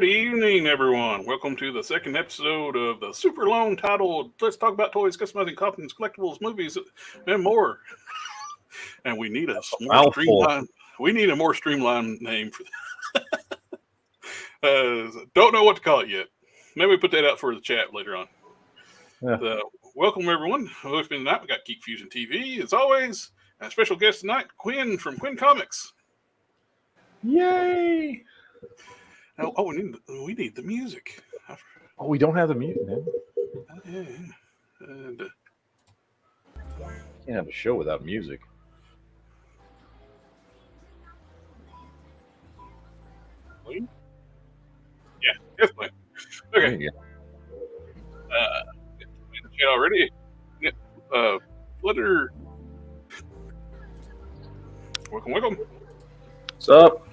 Good evening, everyone. Welcome to the second episode of the super long titled "Let's Talk About Toys, Customizing, Coffins, Collectibles, Movies, and More." And we need a more Mouthful. streamlined. We need a more streamlined name for that. Don't know what to call it yet. Maybe we put that out for the chat later on. Yeah. Welcome, everyone. With me tonight, we got Geek Fusion TV, as always. And a special guest tonight, Quinn from Quinn Comics. Yay! Oh, we need the music. Oh, we don't have the music, man. Yeah. And, Can't have a show without music. yeah, definitely. Okay. There you Chat already. Flutter. Welcome. What's up?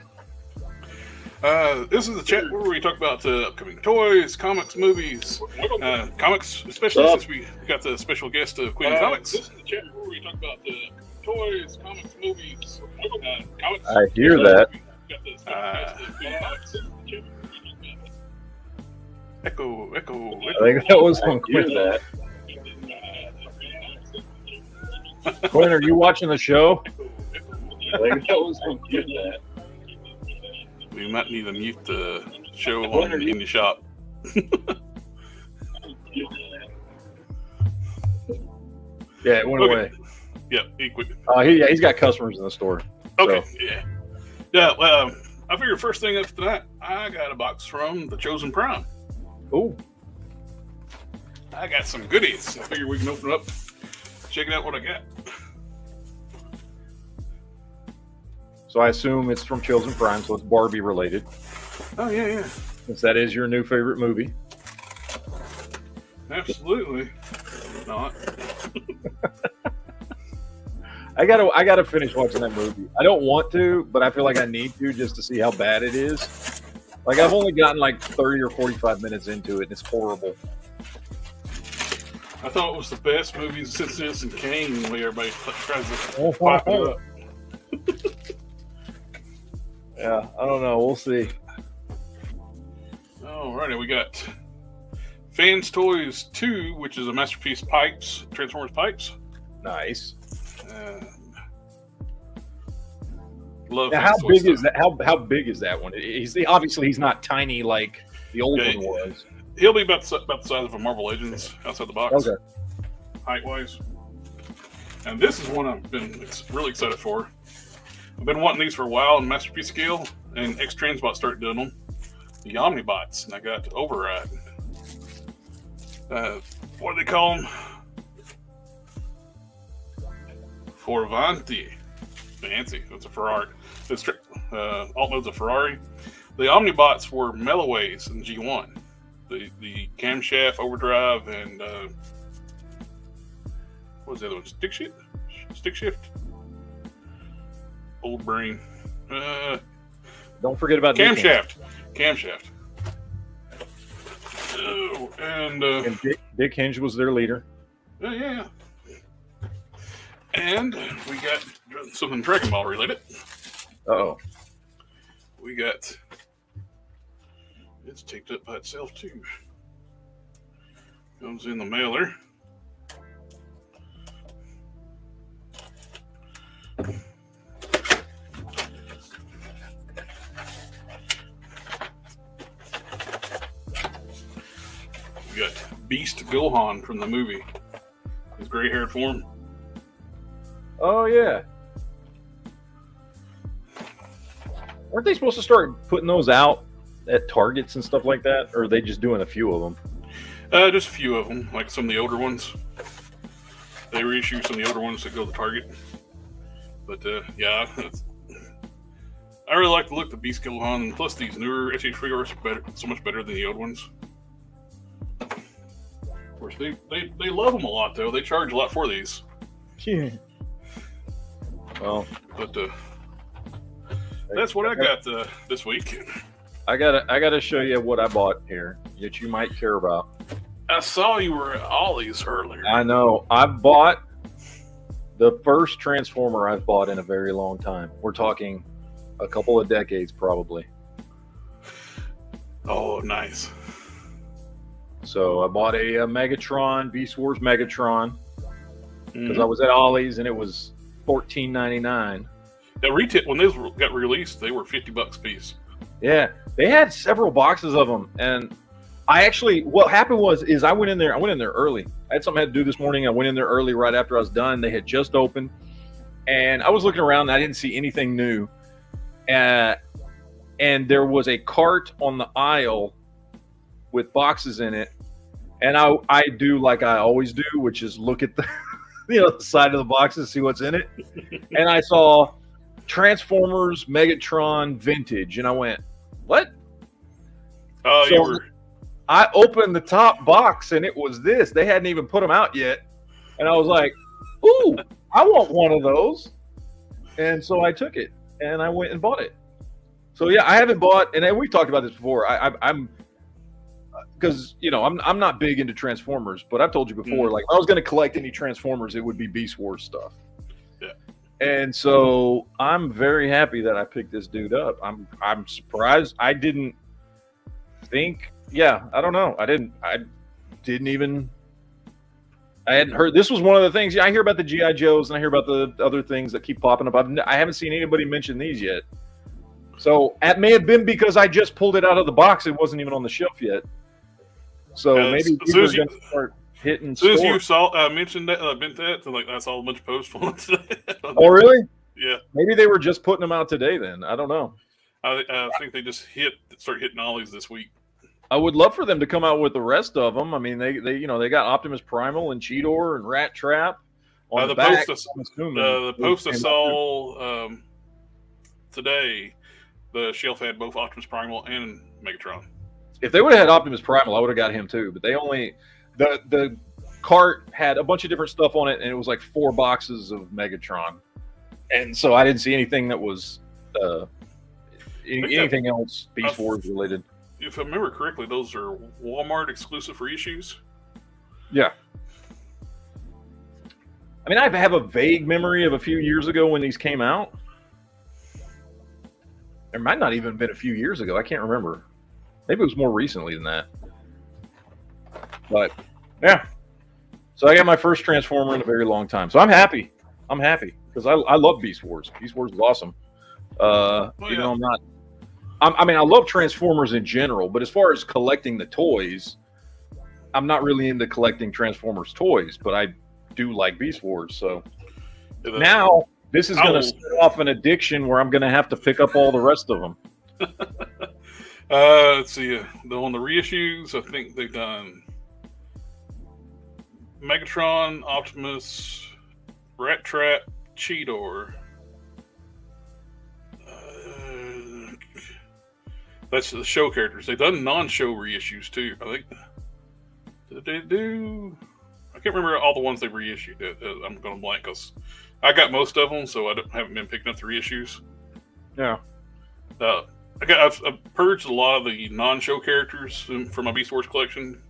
This is the chat where we talk about upcoming toys, comics, movies, comics, especially since we got the special guest of Quinn Comics. This is the chat where we talk about toys, comics, movies, comics. I hear that. Echo. I think that was on Quinn. Quinn, are you watching the show? I think that was on Quinn. We might need to mute the show on in the shop. Yeah, it went away. Yeah, equal. He's got customers in the store. Okay, so. Yeah. Well, I figure first thing up tonight, I got a box from the Chosen Prime. Oh, I got some goodies. I figure we can open it up, check it out what I got. So I assume it's from Chosen Prime, so it's Barbie related. Oh, yeah. Since that is your new favorite movie. Absolutely not. I gotta finish watching that movie. I don't want to, but I feel like I need to just to see how bad it is. Like I've only gotten like 30 or 45 minutes into it, and it's horrible. I thought it was the best movie since Citizen Kane, where everybody tries to pop it up. Yeah, I don't know. We'll see. Alrighty, we got Fans Toys 2, which is a Masterpiece Pipes, Transformers Pipes. Nice. Love. Now, how big is that? How big is that one? He's not tiny like the old one was. He'll be about the size of a Marvel Legends outside the box. Okay. Height wise. And this is one I've been really excited for. I've been wanting these for a while in Masterpiece scale, and X-Transbot started doing them. The Omnibots, and I got Override. What do they call them? Forvanti. Fancy. It's a Ferrari. It's alt mode's a Ferrari. The Omnibots were Melloways in G1. The camshaft, overdrive, and what was the other one? Stick shift? Old brain. Don't forget about camshaft. And Dick Hinge was their leader. Yeah. And we got something Dragon Ball related. Uh-oh. We got... It's taped up by itself, too. Comes in the mailer. We got Beast Gohan from the movie. His gray-haired form. Oh, yeah. Aren't they supposed to start putting those out at Targets and stuff like that? Or are they just doing a few of them? Just a few of them, like some of the older ones. They reissue some of the older ones that go to Target. But, yeah, I really like the look of Beast Gohan, and plus these newer SH figures are so much better than the old ones. Of course, they love them a lot, though. They charge a lot for these. Yeah. Well, but that's what I got this week. I gotta show you what I bought here that you might care about. I saw you were at Ollie's earlier. I know. I bought the first Transformer I've bought in a very long time. We're talking a couple of decades, probably. Oh, nice. So I bought a Megatron, Beast Wars Megatron, because I Mhm. was at Ollie's and it was $14.99. At retail, when those got released, they were $50 a piece. Yeah, they had several boxes of them, and I actually, what happened was, is I went in there early. I had something I had to do this morning. I went in there early right after I was done. They had just opened, and I was looking around and I didn't see anything new. And there was a cart on the aisle with boxes in it. And I do like I always do, which is look at the the side of the boxes, see what's in it. And I saw Transformers Megatron Vintage, and I went, "What?" Oh, So you were. I opened the top box, and it was this. They hadn't even put them out yet, and I was like, "Ooh, I want one of those." And so I took it, and I went and bought it. So yeah, I haven't bought, and we've talked about this before. I'm because I'm not big into Transformers, but I've told you before, like if I was going to collect any Transformers, it would be Beast Wars stuff. Yeah. And so I'm very happy that I picked this dude up. I'm surprised. I didn't think. Yeah, I don't know. I didn't even. I hadn't heard. This was one of the things. Yeah, I hear about the GI Joes and I hear about the other things that keep popping up. I haven't seen anybody mention these yet. So it may have been because I just pulled it out of the box. It wasn't even on the shelf yet. So maybe As soon people as are you, going to start hitting as soon as you stores. saw mentioned that, been that, like I saw a bunch of posts on today. Oh, really? Yeah, Maybe they were just putting them out today. Then I don't know. I think they just start hitting ollies this week. I would love for them to come out with the rest of them. I mean, they got Optimus Primal and Cheetor and Rat Trap on the back. The post I saw today, the shelf had both Optimus Primal and Megatron. If they would have had Optimus Primal, I would have got him too. But they only the cart had a bunch of different stuff on it, and it was like 4 boxes of Megatron, and so I didn't see anything that was anything else Beast Wars related. If I remember correctly, those are Walmart exclusive reissues. Yeah. I mean, I have a vague memory of a few years ago when these came out. There might not even have been a few years ago. I can't remember. Maybe it was more recently than that. But, yeah. So I got my first Transformer in a very long time. So I'm happy. I'm happy because I love Beast Wars. Beast Wars is awesome. Even though I'm not... I mean, I love Transformers in general, but as far as collecting the toys, I'm not really into collecting Transformers toys, but I do like Beast Wars. So now this is going to set off an addiction where I'm going to have to pick up all the rest of them. Let's see. On the reissues, I think they've done Megatron, Optimus, Rat Trap, Cheetor. That's the show characters. They've done non-show reissues too. I think. Did they do? I can't remember all the ones they reissued. I'm going to blank because I got most of them, so I haven't been picking up the reissues. Yeah. I've purged a lot of the non-show characters from my Beast Wars collection.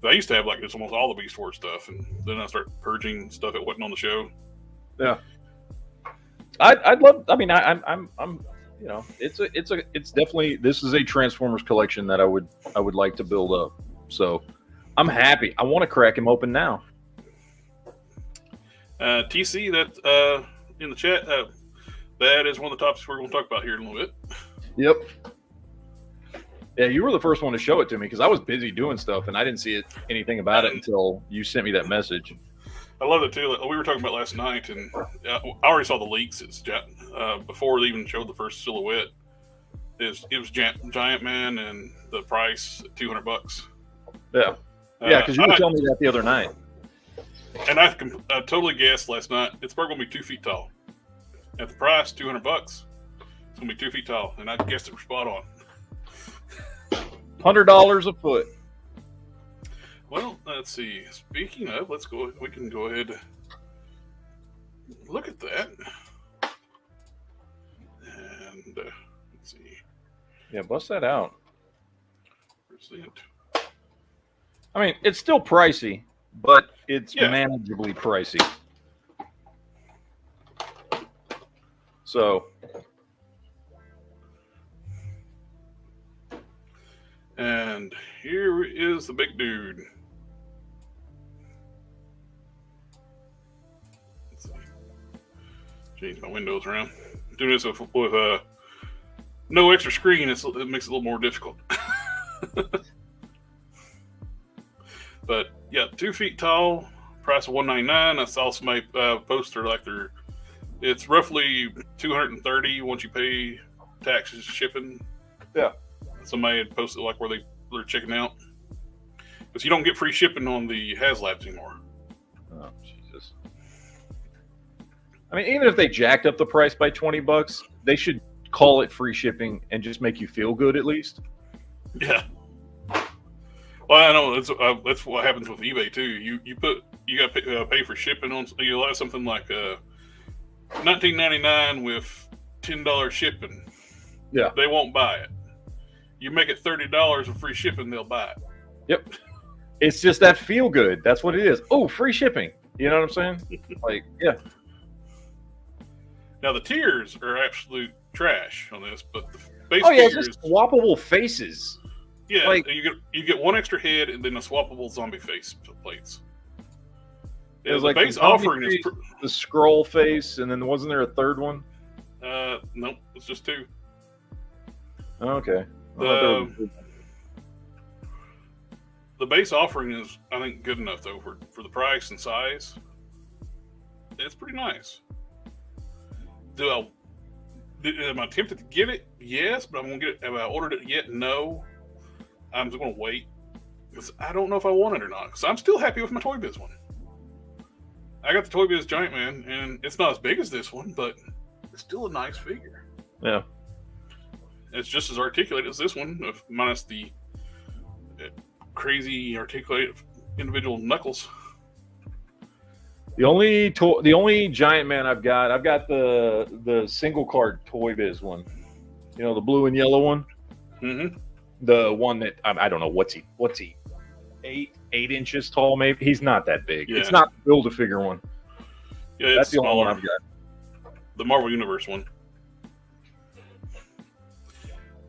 I used to have like just almost all the Beast Wars stuff, and then I started purging stuff that wasn't on the show. Yeah. I'd love. I mean, I'm it's definitely, this is a Transformers collection that I would like to build up. So I'm happy. I want to crack him open now. TC, that in the chat, that is one of the topics we're going to talk about here in a little bit. Yep. Yeah, you were the first one to show it to me because I was busy doing stuff and I didn't see anything about it until you sent me that message. I love it too. Like, we were talking about last night, and I already saw the leaks. It's before they even showed the first silhouette. It was Giant Man, and the price $200. Yeah, because you were telling me that the other night. And I totally guessed last night. It's probably going to be 2 feet tall. At the price, $200. It's going to be 2 feet tall, and I guessed it was spot on. $100 a foot. Well, let's see. Speaking of, we can go ahead and look at that. And let's see. Yeah, bust that out. Present. I mean, it's still pricey, but it's manageably pricey. So is the big dude. Let's see. Change my windows around. Doing this with no extra screen, it makes it a little more difficult. But yeah, 2 feet tall, price of $199. I saw somebody poster like it's roughly $230 once you pay taxes, shipping. Yeah. Somebody had posted like where they're checking out, because you don't get free shipping on the HasLabs anymore. Oh Jesus! I mean, even if they jacked up the price by $20, they should call it free shipping and just make you feel good at least. Yeah. Well, I know that's what happens with eBay too. You got to pay for shipping on. You allow something like $19.99 with $10 shipping. Yeah, they won't buy it. You make it $30 with free shipping, they'll buy it. Yep. It's just that feel good. That's what it is. Oh, free shipping. You know what I'm saying? Like, yeah. Now the tiers are absolute trash on this, but the base it's tier just swappable faces. Yeah, like, you get one extra head and then a swappable zombie face plates. It was the like base offering is the scroll face, and then wasn't there a third one? Nope, it's just 2. Okay. The base offering is, I think, good enough though for the price and size. It's pretty nice. Am I tempted to get it? Yes, but I'm gonna get it. Have I ordered it yet? No. I'm just gonna wait because I don't know if I want it or not. Because I'm still happy with my Toy Biz one. I got the Toy Biz Giant Man, and it's not as big as this one, but it's still a nice figure. Yeah. It's just as articulated as this one, minus the crazy articulated individual knuckles. The only Giant Man I've got the single card Toy Biz one. You know, the blue and yellow one. Mm-hmm. The one that I don't know what's he 8 inches tall maybe. He's not that big. Yeah. It's not the Build-A-Figure one. Yeah, that's the only one I've got. The Marvel Universe one.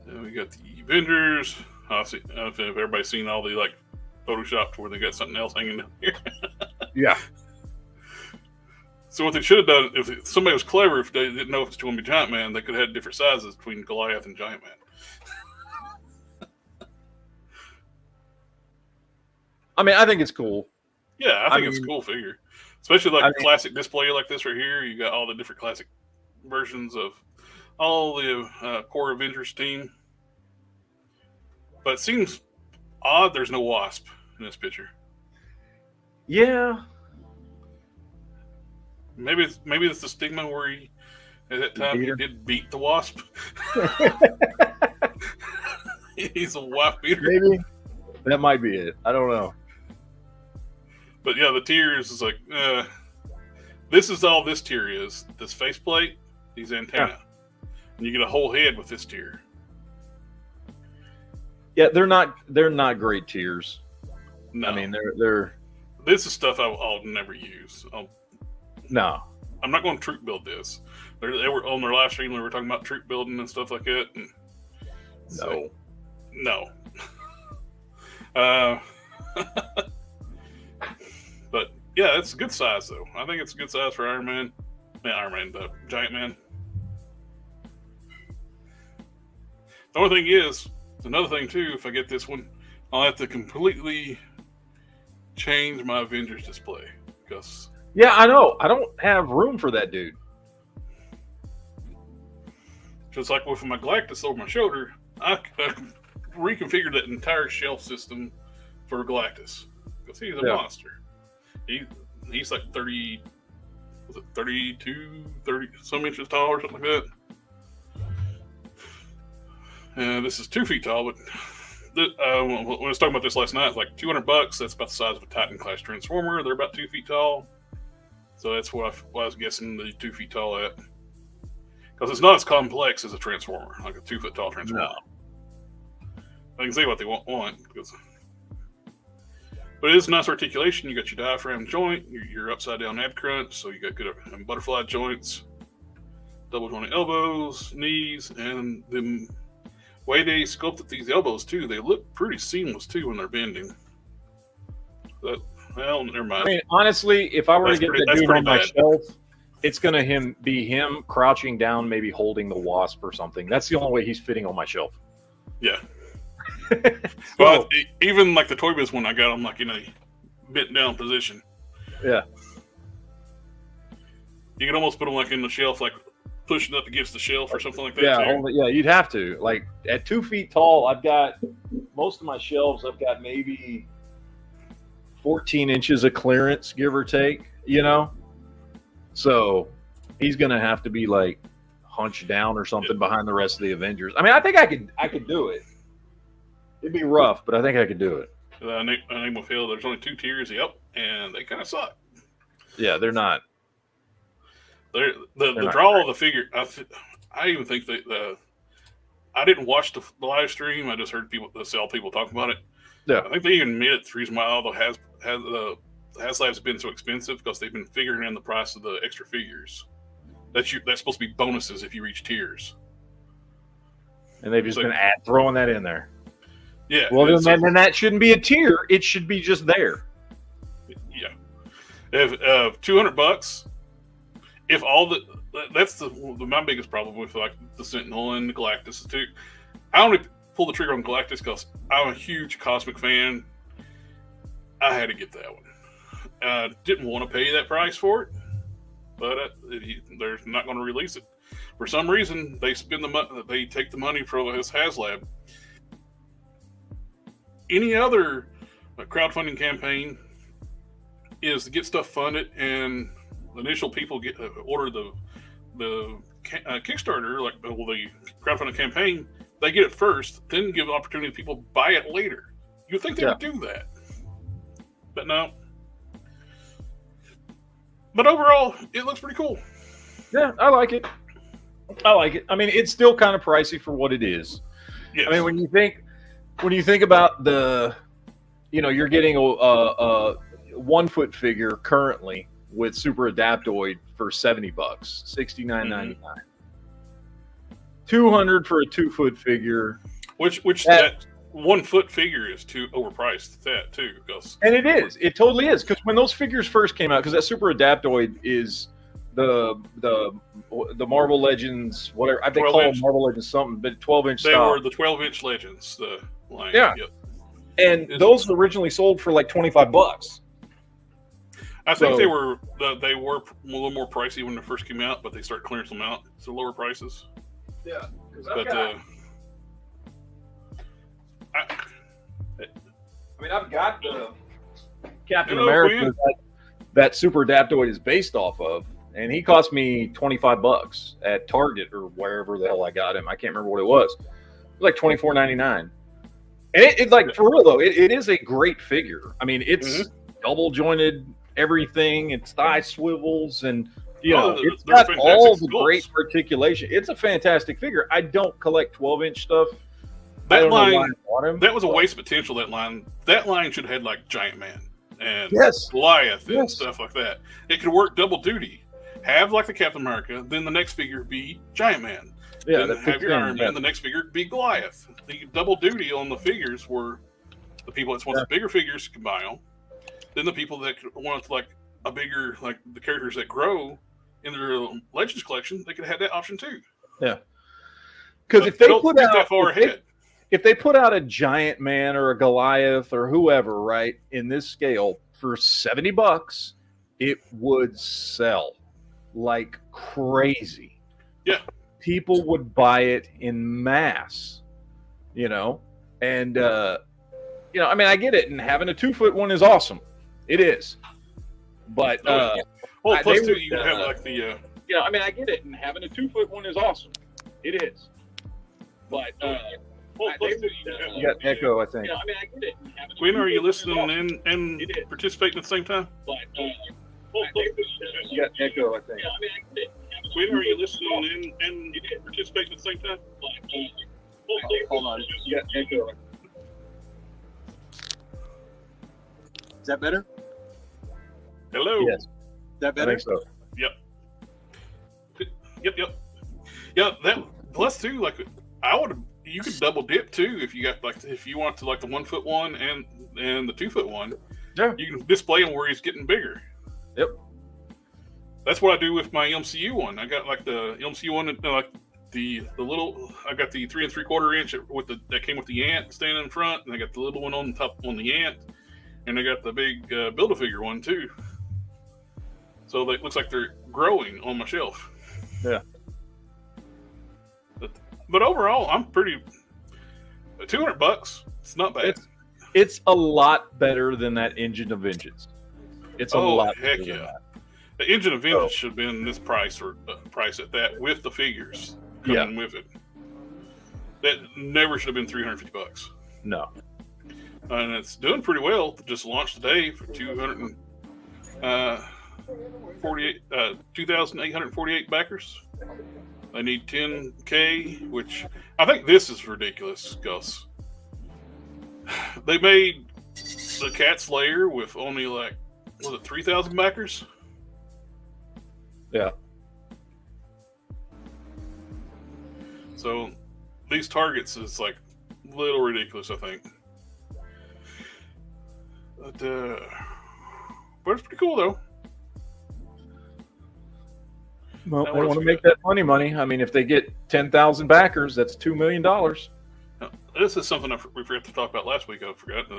And we got the Avengers. I don't know if everybody's seen all the like Photoshopped where they got something else hanging down here. Yeah. So what they should have done, if somebody was clever, if they didn't know if it's going to be Giant Man, they could have had different sizes between Goliath and Giant Man. I mean, I think it's cool. Yeah, I think it's a cool figure. Especially like classic display like this right here. You got all the different classic versions of all the core Avengers team. But it seems odd there's no Wasp in this picture. Yeah. Maybe it's the stigma where he, at that time, he did beat the Wasp. He's a Wasp beater. Maybe. That might be it. I don't know. But yeah, the tiers is like, this is all this tier is. This faceplate, these antenna. Yeah. And you get a whole head with this tier. Yeah, they're not great tiers. No. I mean, they're this is stuff I'll never use. No. I'm not going to troop build this. They were on their live stream, they were talking about troop building and stuff like that. And no. No. But yeah, it's a good size though. I think it's a good size for Iron Man. The Giant Man. The only thing is, another thing too, if I get this one, I'll have to completely change my Avengers display. Because yeah, I know. I don't have room for that dude. Just like with my Galactus over my shoulder, I reconfigured that entire shelf system for Galactus. Because he's a monster. He's like 30, was it 32, 30 some inches tall or something like that. And this is 2 feet tall, but when I was talking about this last night, it's like $200. That's about the size of a Titan class Transformer. They're about 2 feet tall. So that's what I was guessing the 2 feet tall at. Because it's not as complex as a Transformer, like a 2 foot tall Transformer. No. I can see what they want because. But it is nice articulation. You got your diaphragm joint, your upside down ab crunch, so you got good butterfly joints, double jointed elbows, knees, and then way they sculpted these elbows too, they look pretty seamless too when they're bending. But, well, never mind. I mean, honestly, if I were to get that dude on my shelf, it's going to be him crouching down, maybe holding the wasp or something. That's the only way he's fitting on my shelf. Yeah. Well, even like the Toy Biz one, I got him like in a bent down position. Yeah. You could almost put him like in the shelf, like pushing up against the shelf or something like that. Yeah, you'd have to. Like at 2 feet tall, I've got most of my shelves. I've got maybe 14 inches of clearance, give or take. You know, so he's gonna have to be like hunched down or something behind the rest of the Avengers. I mean, I think I could do it. It'd be rough, but I think I could do it. Name will fail. There's only 2 tiers. Yep, and they kind of suck. Yeah, they're not. The draw of the figure. I even think that I didn't watch the live stream. I just heard people talk about it. Yeah, I think they even made it the reason why all the HasLabs have been so expensive because they've been figuring in the price of the extra figures. That's supposed to be bonuses if you reach tiers. And they've just been throwing that in there. Yeah. Well, then that shouldn't be a tier. It should be just there. Yeah. If $200, if all that's my biggest problem with like the Sentinel and the Galactus too. I only pull the trigger on Galactus because I'm a huge Cosmic fan. I had to get that one. I didn't want to pay that price for it, but they're not going to release it. For some reason, they spend the money. They take the money from his HasLab. Any other crowdfunding campaign is to get stuff funded, and the initial people order the Kickstarter, like the crowdfunding campaign. They get it first, then give the opportunity to people to buy it later. You'd think they would do that, but no. But overall, it looks pretty cool. Yeah, I like it. I mean, it's still kind of pricey for what it is. Yes. I mean, when you think about you're getting a 1 foot figure currently with Super Adaptoid for $70, $69.99. $200 for a 2 foot figure. Which that 1 foot figure is too overpriced. That too, and it is. It totally is, because when those figures first came out, because that Super Adaptoid is the Marvel Legends, whatever they call them, Marvel Legends something, but 12-inch. They were the 12-inch Legends. The line. Yeah. Yep. And those originally sold for like $25. I think they were a little more pricey when they first came out, but they started clearing them out to lower prices. Yeah, but I've got the Captain America that Super Adaptoid is based off of, and he cost me $25 at Target or wherever the hell I got him. I can't remember what it was. It was like $24.99. And it like, for real though, it is a great figure. I mean, it's double jointed everything. Its thigh swivels, and it's got all the great articulation. It's a fantastic figure. I don't collect 12-inch stuff. That line, that was a waste of potential. That line should have had like Giant Man and Goliath and stuff like that. It could work double duty. Have like the Captain America, then the next figure be Giant Man. Yeah, then have your Iron Man, the next figure be Goliath. The double duty on the figures were the people that want the bigger figures can buy them. Then the people that want like a bigger, like the characters that grow in their Legends collection, they could have that option too. Yeah, because if they put out that far ahead. If they put out a Giant Man or a Goliath or whoever, right, in this scale for $70, it would sell like crazy. Yeah. People would buy it in mass, and, I mean, I get it. And having a 2 foot one is awesome. It is. But, plus too, you have like the, I mean, I get it. And having a 2 foot one is awesome. It is. But, you got echo, I think. I mean, I get it. Quinn, are you listening in and participating at the same time? You got echo, I think. Quinn, are you listening in and participating at the same time? Hold on. You got echo. Is that better? Hello. Yes. Is that better? I think so. Yep. Yeah, that plus too. Like I would have you can double dip too if you got if you want to the 1 foot one and the 2 foot one. Yeah. You can display him where he's getting bigger. Yep. That's what I do with my MCU one. I got the MCU one, the little. I got the 3 3/4 inch that came with the ant standing in front, and I got the little one on top on the ant, and I got the big Build-A-Figure one too. So it looks like they're growing on my shelf. Yeah. But overall, I'm pretty. $200. It's not bad. It's a lot better than that Engine of Vengeance. It's a lot. Heck yeah! That. The Engine of Vengeance should have been this price or price at that with the figures coming with it. That never should have been $350. No. And it's doing pretty well. Just launched today for 2,848 backers. I need 10K, which I think this is ridiculous, Gus. They made the Cat's Lair with only 3,000 backers? Yeah. So these targets is a little ridiculous, I think. But it's pretty cool though. Well, they want to make that money. I mean, if they get 10,000 backers, that's $2 million. Now, this is something we forgot to talk about last week. I forgot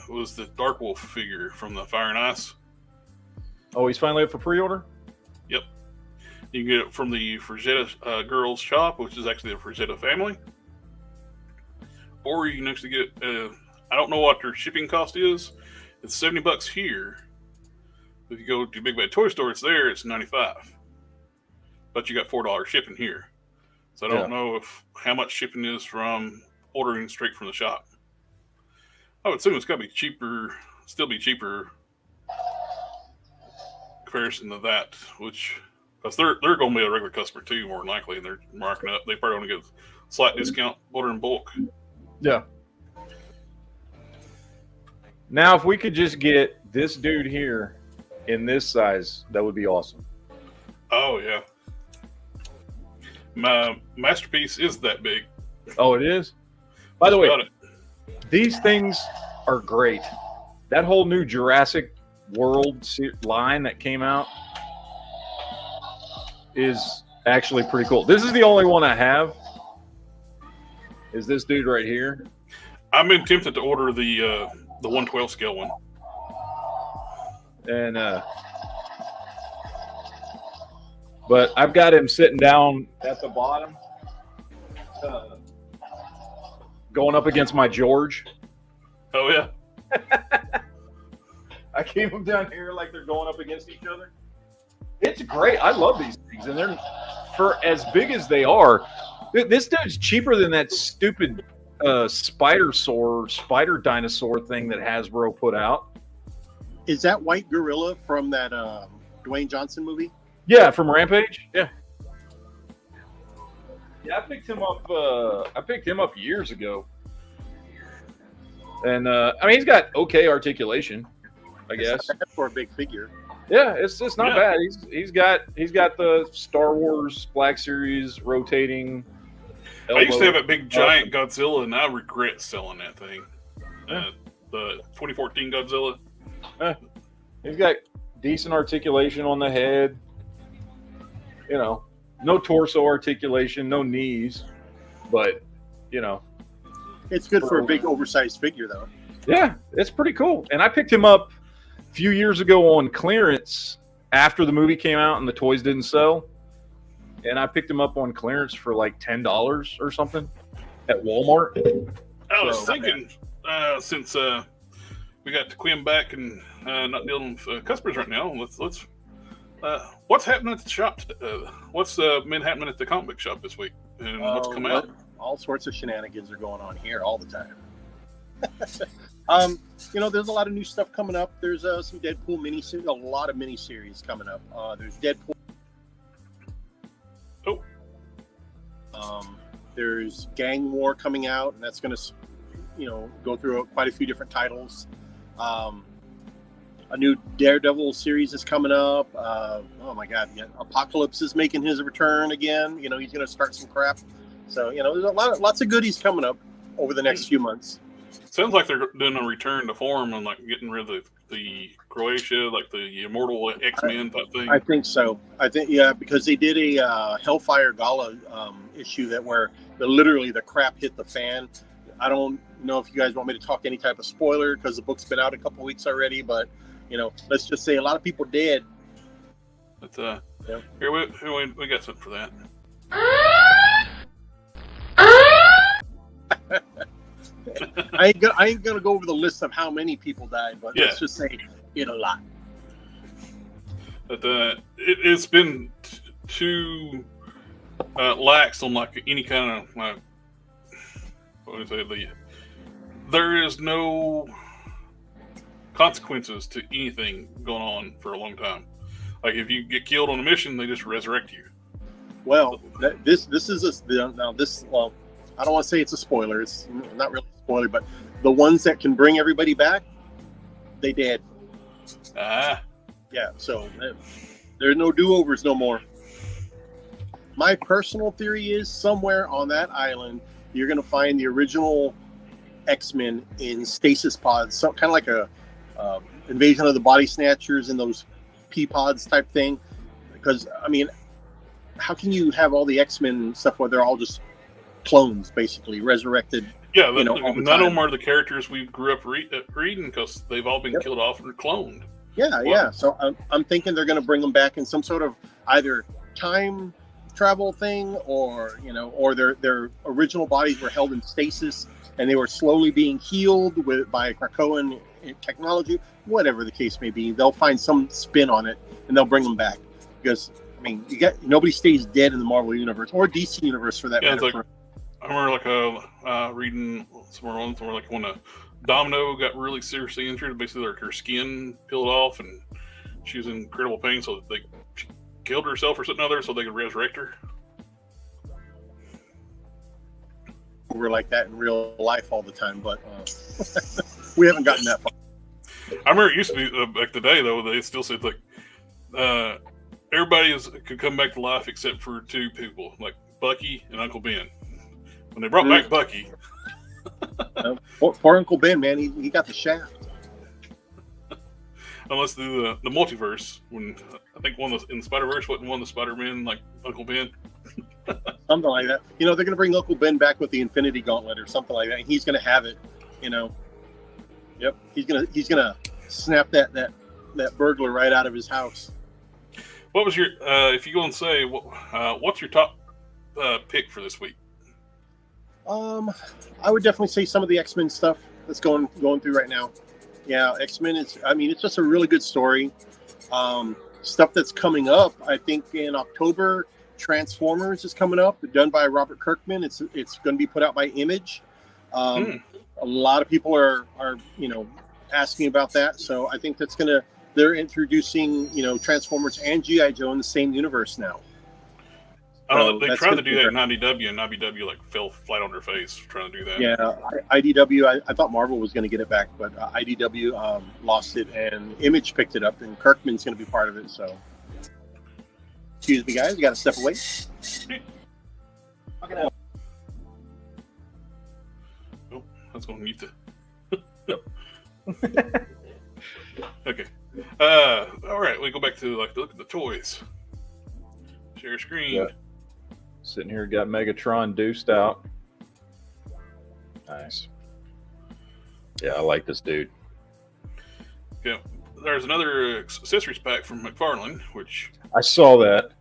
was the Dark Wolf figure from the Fire and Ice. Oh, he's finally up for pre-order? Yep. You can get it from the Frazetta Girls shop, which is actually the Frazetta family. Or you can actually get it, I don't know what their shipping cost is. It's $70 here. If you go to Big Bad Toy Store, it's $95. But you got $4 shipping here. So I don't know how much shipping is from ordering straight from the shop. I would assume it's got to be cheaper, still be cheaper comparison to that, because they're going to be a regular customer too, more than likely, and they're marking up. They probably want to get a slight discount, order in bulk. Yeah. Now, if we could just get this dude here in this size, that would be awesome. Oh yeah, my masterpiece is that big. Oh, it is. By the way, these things are great. That whole new Jurassic World line that came out is actually pretty cool. This is the only one I have. Is this dude right here? I've been tempted to order the 112 scale one. And but I've got him sitting down at the bottom, going up against my George. Oh yeah. I keep them down here like they're going up against each other. It's great. I love these things, and they're for as big as they are. This dude's cheaper than that stupid spider dinosaur thing that Hasbro put out. Is that White Gorilla from that Dwayne Johnson movie? Yeah, from Rampage. Yeah. Yeah, I picked him up. I picked him up years ago, and I mean he's got okay articulation, I guess. Not bad for a big figure. Yeah, it's not bad. He's got the Star Wars Black Series rotating. I used to have a big giant Godzilla, and I regret selling that thing. The 2014 Godzilla. He's got decent articulation on the head. You know, no torso articulation, no knees, but you know, it's good for a big oversized figure, though. Yeah, it's pretty cool. And I picked him up a few years ago on clearance after the movie came out and the toys didn't sell. And I picked him up on clearance for like $10 or something at Walmart. I was thinking, since we got Quinn back and not dealing with customers right now, let's what's happening at the shop? What's been happening at the comic book shop this week? And what's come out? All sorts of shenanigans are going on here all the time. You know, there's a lot of new stuff coming up. There's some Deadpool miniseries, a lot of miniseries coming up. There's Deadpool. There's Gang War coming out, and that's going to, go through quite a few different titles. A new Daredevil series is coming up. Oh my God! Yeah. Apocalypse is making his return again. He's going to start some crap. So there's lots of goodies coming up over the next few months. Sounds like they're doing a return to form and like getting rid of the Croatia, like the Immortal X-Men type thing. I think so. Because they did a Hellfire Gala issue where literally the crap hit the fan. I don't know if you guys want me to talk any type of spoiler because the book's been out a couple weeks already, but let's just say a lot of people did. But here we got something for that. I ain't gonna go over the list of how many people died, but let's just say a lot. But it's been too lax on like any kind of like what do I say? There is no consequences to anything going on for a long time. Like if you get killed on a mission, they just resurrect you. Well, this is well, I don't want to say it's a spoiler. It's not really a spoiler, but the ones that can bring everybody back, they did. Yeah. So there's no do-overs no more. My personal theory is somewhere on that island, you're going to find the original X-Men in stasis pods, so kind of like a Invasion of the Body Snatchers in those pea pods type thing. Because I mean, how can you have all the X-Men stuff where they're all just clones, basically resurrected? Yeah, none of them are the characters we grew up reading because they've all been killed off and cloned. Yeah. So I'm thinking they're going to bring them back in some sort of either time travel thing, or their original bodies were held in stasis and they were slowly being healed by Krakoan technology. Whatever the case may be, they'll find some spin on it and they'll bring them back. Because I mean, nobody stays dead in the Marvel universe or DC universe for that matter. Like, I remember reading somewhere where like when a Domino got really seriously injured, basically her skin peeled off and she was in incredible pain, so she killed herself or something other so they could resurrect her. We're like that in real life all the time, but we haven't gotten that far. I remember it used to be back today though. They still said like everybody could come back to life except for two people, like Bucky and Uncle Ben. When they brought back Bucky, poor Uncle Ben, man, he got the shaft. Unless the multiverse, when I think one in the Spider-Verse wasn't one of the Spider-Men like Uncle Ben. Something like that. They're going to bring Uncle Ben back with the Infinity Gauntlet or something like that. And he's going to have it. Yep. He's gonna snap that burglar right out of his house. What was your if you go and say what's your top pick for this week? I would definitely say some of the X-Men stuff that's going through right now. Yeah, X-Men it's just a really good story. Stuff that's coming up, I think in October, Transformers is coming up, done by Robert Kirkman. It's going to be put out by Image. A lot of people are asking about that, so I think they're introducing Transformers and G.I. Joe in the same universe now. They tried to do that in IDW, and IDW fell flat on their face trying to do that. Yeah, IDW. I thought Marvel was going to get it back, but IDW lost it, and Image picked it up, and Kirkman's going to be part of it. So, excuse me, guys, you got to step away. Oh, that's going to mute Okay. All right, we go back to look at the toys. Share screen. Yeah. Sitting here, got Megatron deuced out. Nice. Yeah, I like this dude. Yeah, there's another accessories pack from McFarlane, which I saw that.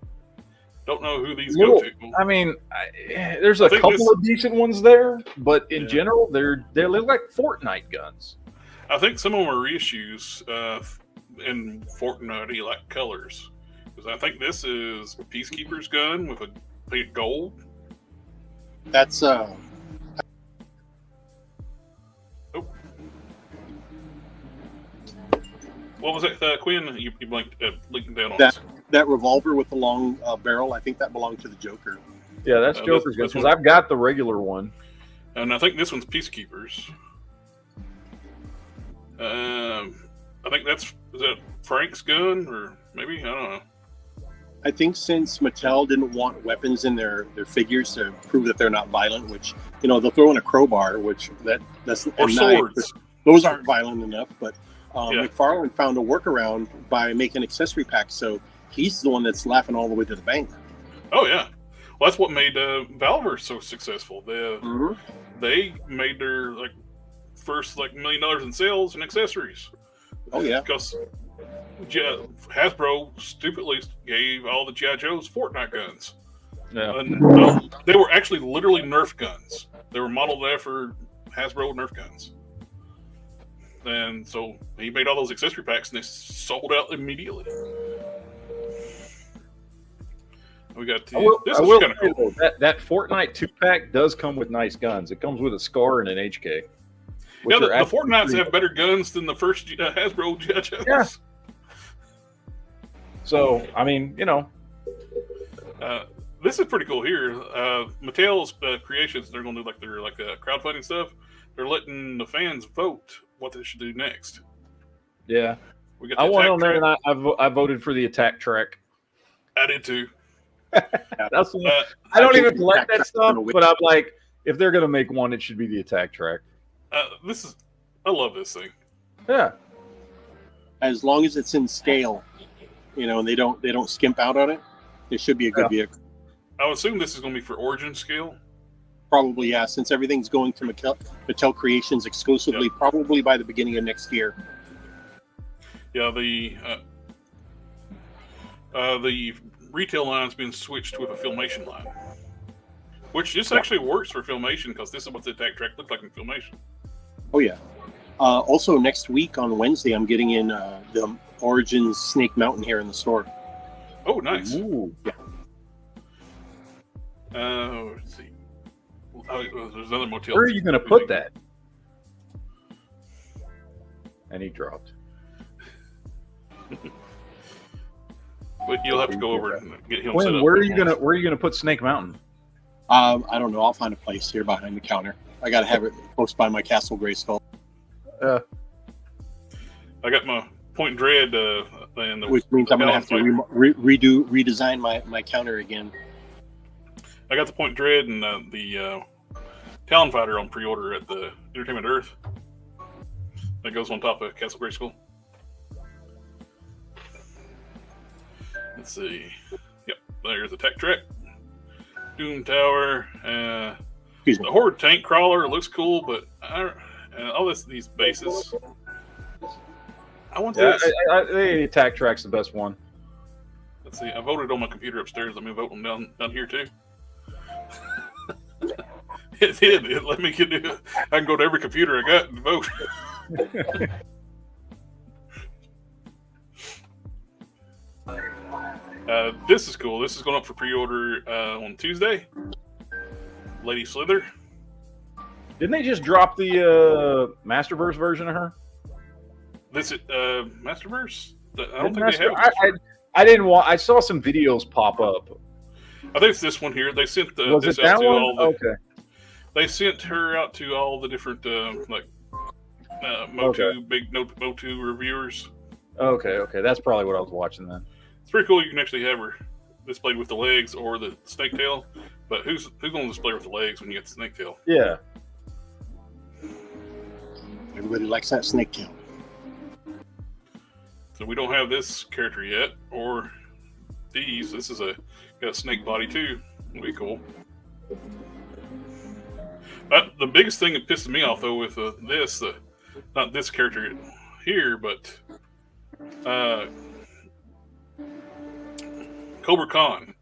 Don't know who these go to. I mean, there's a couple of decent ones there, but in general, they look like Fortnite guns. I think some of them are reissues in Fortnite-like colors. Because I think this is Peacekeeper's gun with a painted gold. That's Oh. What was that, Quinn? You blinked, linking down on that revolver with the long barrel. I think that belonged to the Joker. Yeah, that's Joker's gun because I've got the regular one. And I think this one's Peacekeeper's. I think is that Frank's gun, or maybe, I don't know. I think since Mattel didn't want weapons in their figures to prove that they're not violent, which they'll throw in a crowbar, which that's Or swords. Those aren't violent enough. But Yeah. McFarlane found a workaround by making accessory packs, so he's the one that's laughing all the way to the bank. Oh yeah, well that's what made Valver so successful. They made their first $1 million in sales and accessories. Oh yeah, because Hasbro stupidly gave all the G.I. Joes Fortnite guns. Yeah. And, they were actually literally Nerf guns. They were modeled after Hasbro Nerf guns. And so he made all those accessory packs and they sold out immediately. We got this is kind of cool. That Fortnite 2-pack does come with nice guns. It comes with a Scar and an HK. Yeah, the Fortnites have better guns than the first Hasbro G.I. Joes. Yeah. So, I mean, this is pretty cool here. Mattel's creations, they're going to do their crowdfunding stuff. They're letting the fans vote what they should do next. Yeah. We got I went on there and I voted for the attack track. I did too. That's I don't even collect that stuff, but I'm like, if they're going to make one, it should be the attack track. I love this thing. Yeah. As long as it's in scale, and they don't skimp out on it, it should be a good vehicle. I would assume this is going to be for Origin scale. Probably, yeah, since everything's going to Mattel Creations exclusively, probably by the beginning of next year. Yeah, the retail line's been switched with a Filmation line, which this actually works for Filmation because this is what the attack track looked like in Filmation. Oh yeah. Also, next week on Wednesday, I'm getting in the Origins Snake Mountain here in the store. Oh, nice. Ooh. Yeah. Let's see. There's another motel. Where are you going to put that? And he dropped. But you'll have to go over and get him set Quinn, up. where are you gonna put Snake Mountain? I don't know. I'll find a place here behind the counter. I got to have it close by my Castle Grayskull. I got my Point Dread, which means I'm going to have to redesign my counter again. I got the Point Dread and the Talon Fighter on pre-order at the Entertainment Earth. That goes on top of Castle Grayskull. Let's see. Yep, there's the Tech Track, Doom Tower, the Horde Tank Crawler looks cool, but all these bases. I want this. The attack track's the best one. Let's see. I voted on my computer upstairs. Let me vote them down here too. It did. It let me get it. I can go to every computer I got and vote. This is cool. This is going up for pre-order on Tuesday. Lady Slither. Didn't they just drop the Masterverse version of her? This is Masterverse? I don't think they have. I didn't want. I saw some videos pop up. I think it's this one here. They sent Was this it out that to one? all the. Okay. They sent her out to all the different Motu big Motu reviewers. Okay. That's probably what I was watching then. It's pretty cool. You can actually have her displayed with the legs or the snake tail. But who's going to display with the legs when you get the snake tail? Yeah. Everybody likes that snake tail. So we don't have this character yet, or these. This is got a snake body too. It'll be cool. The biggest thing that pisses me off though with this, not this character here, but Cobra Khan.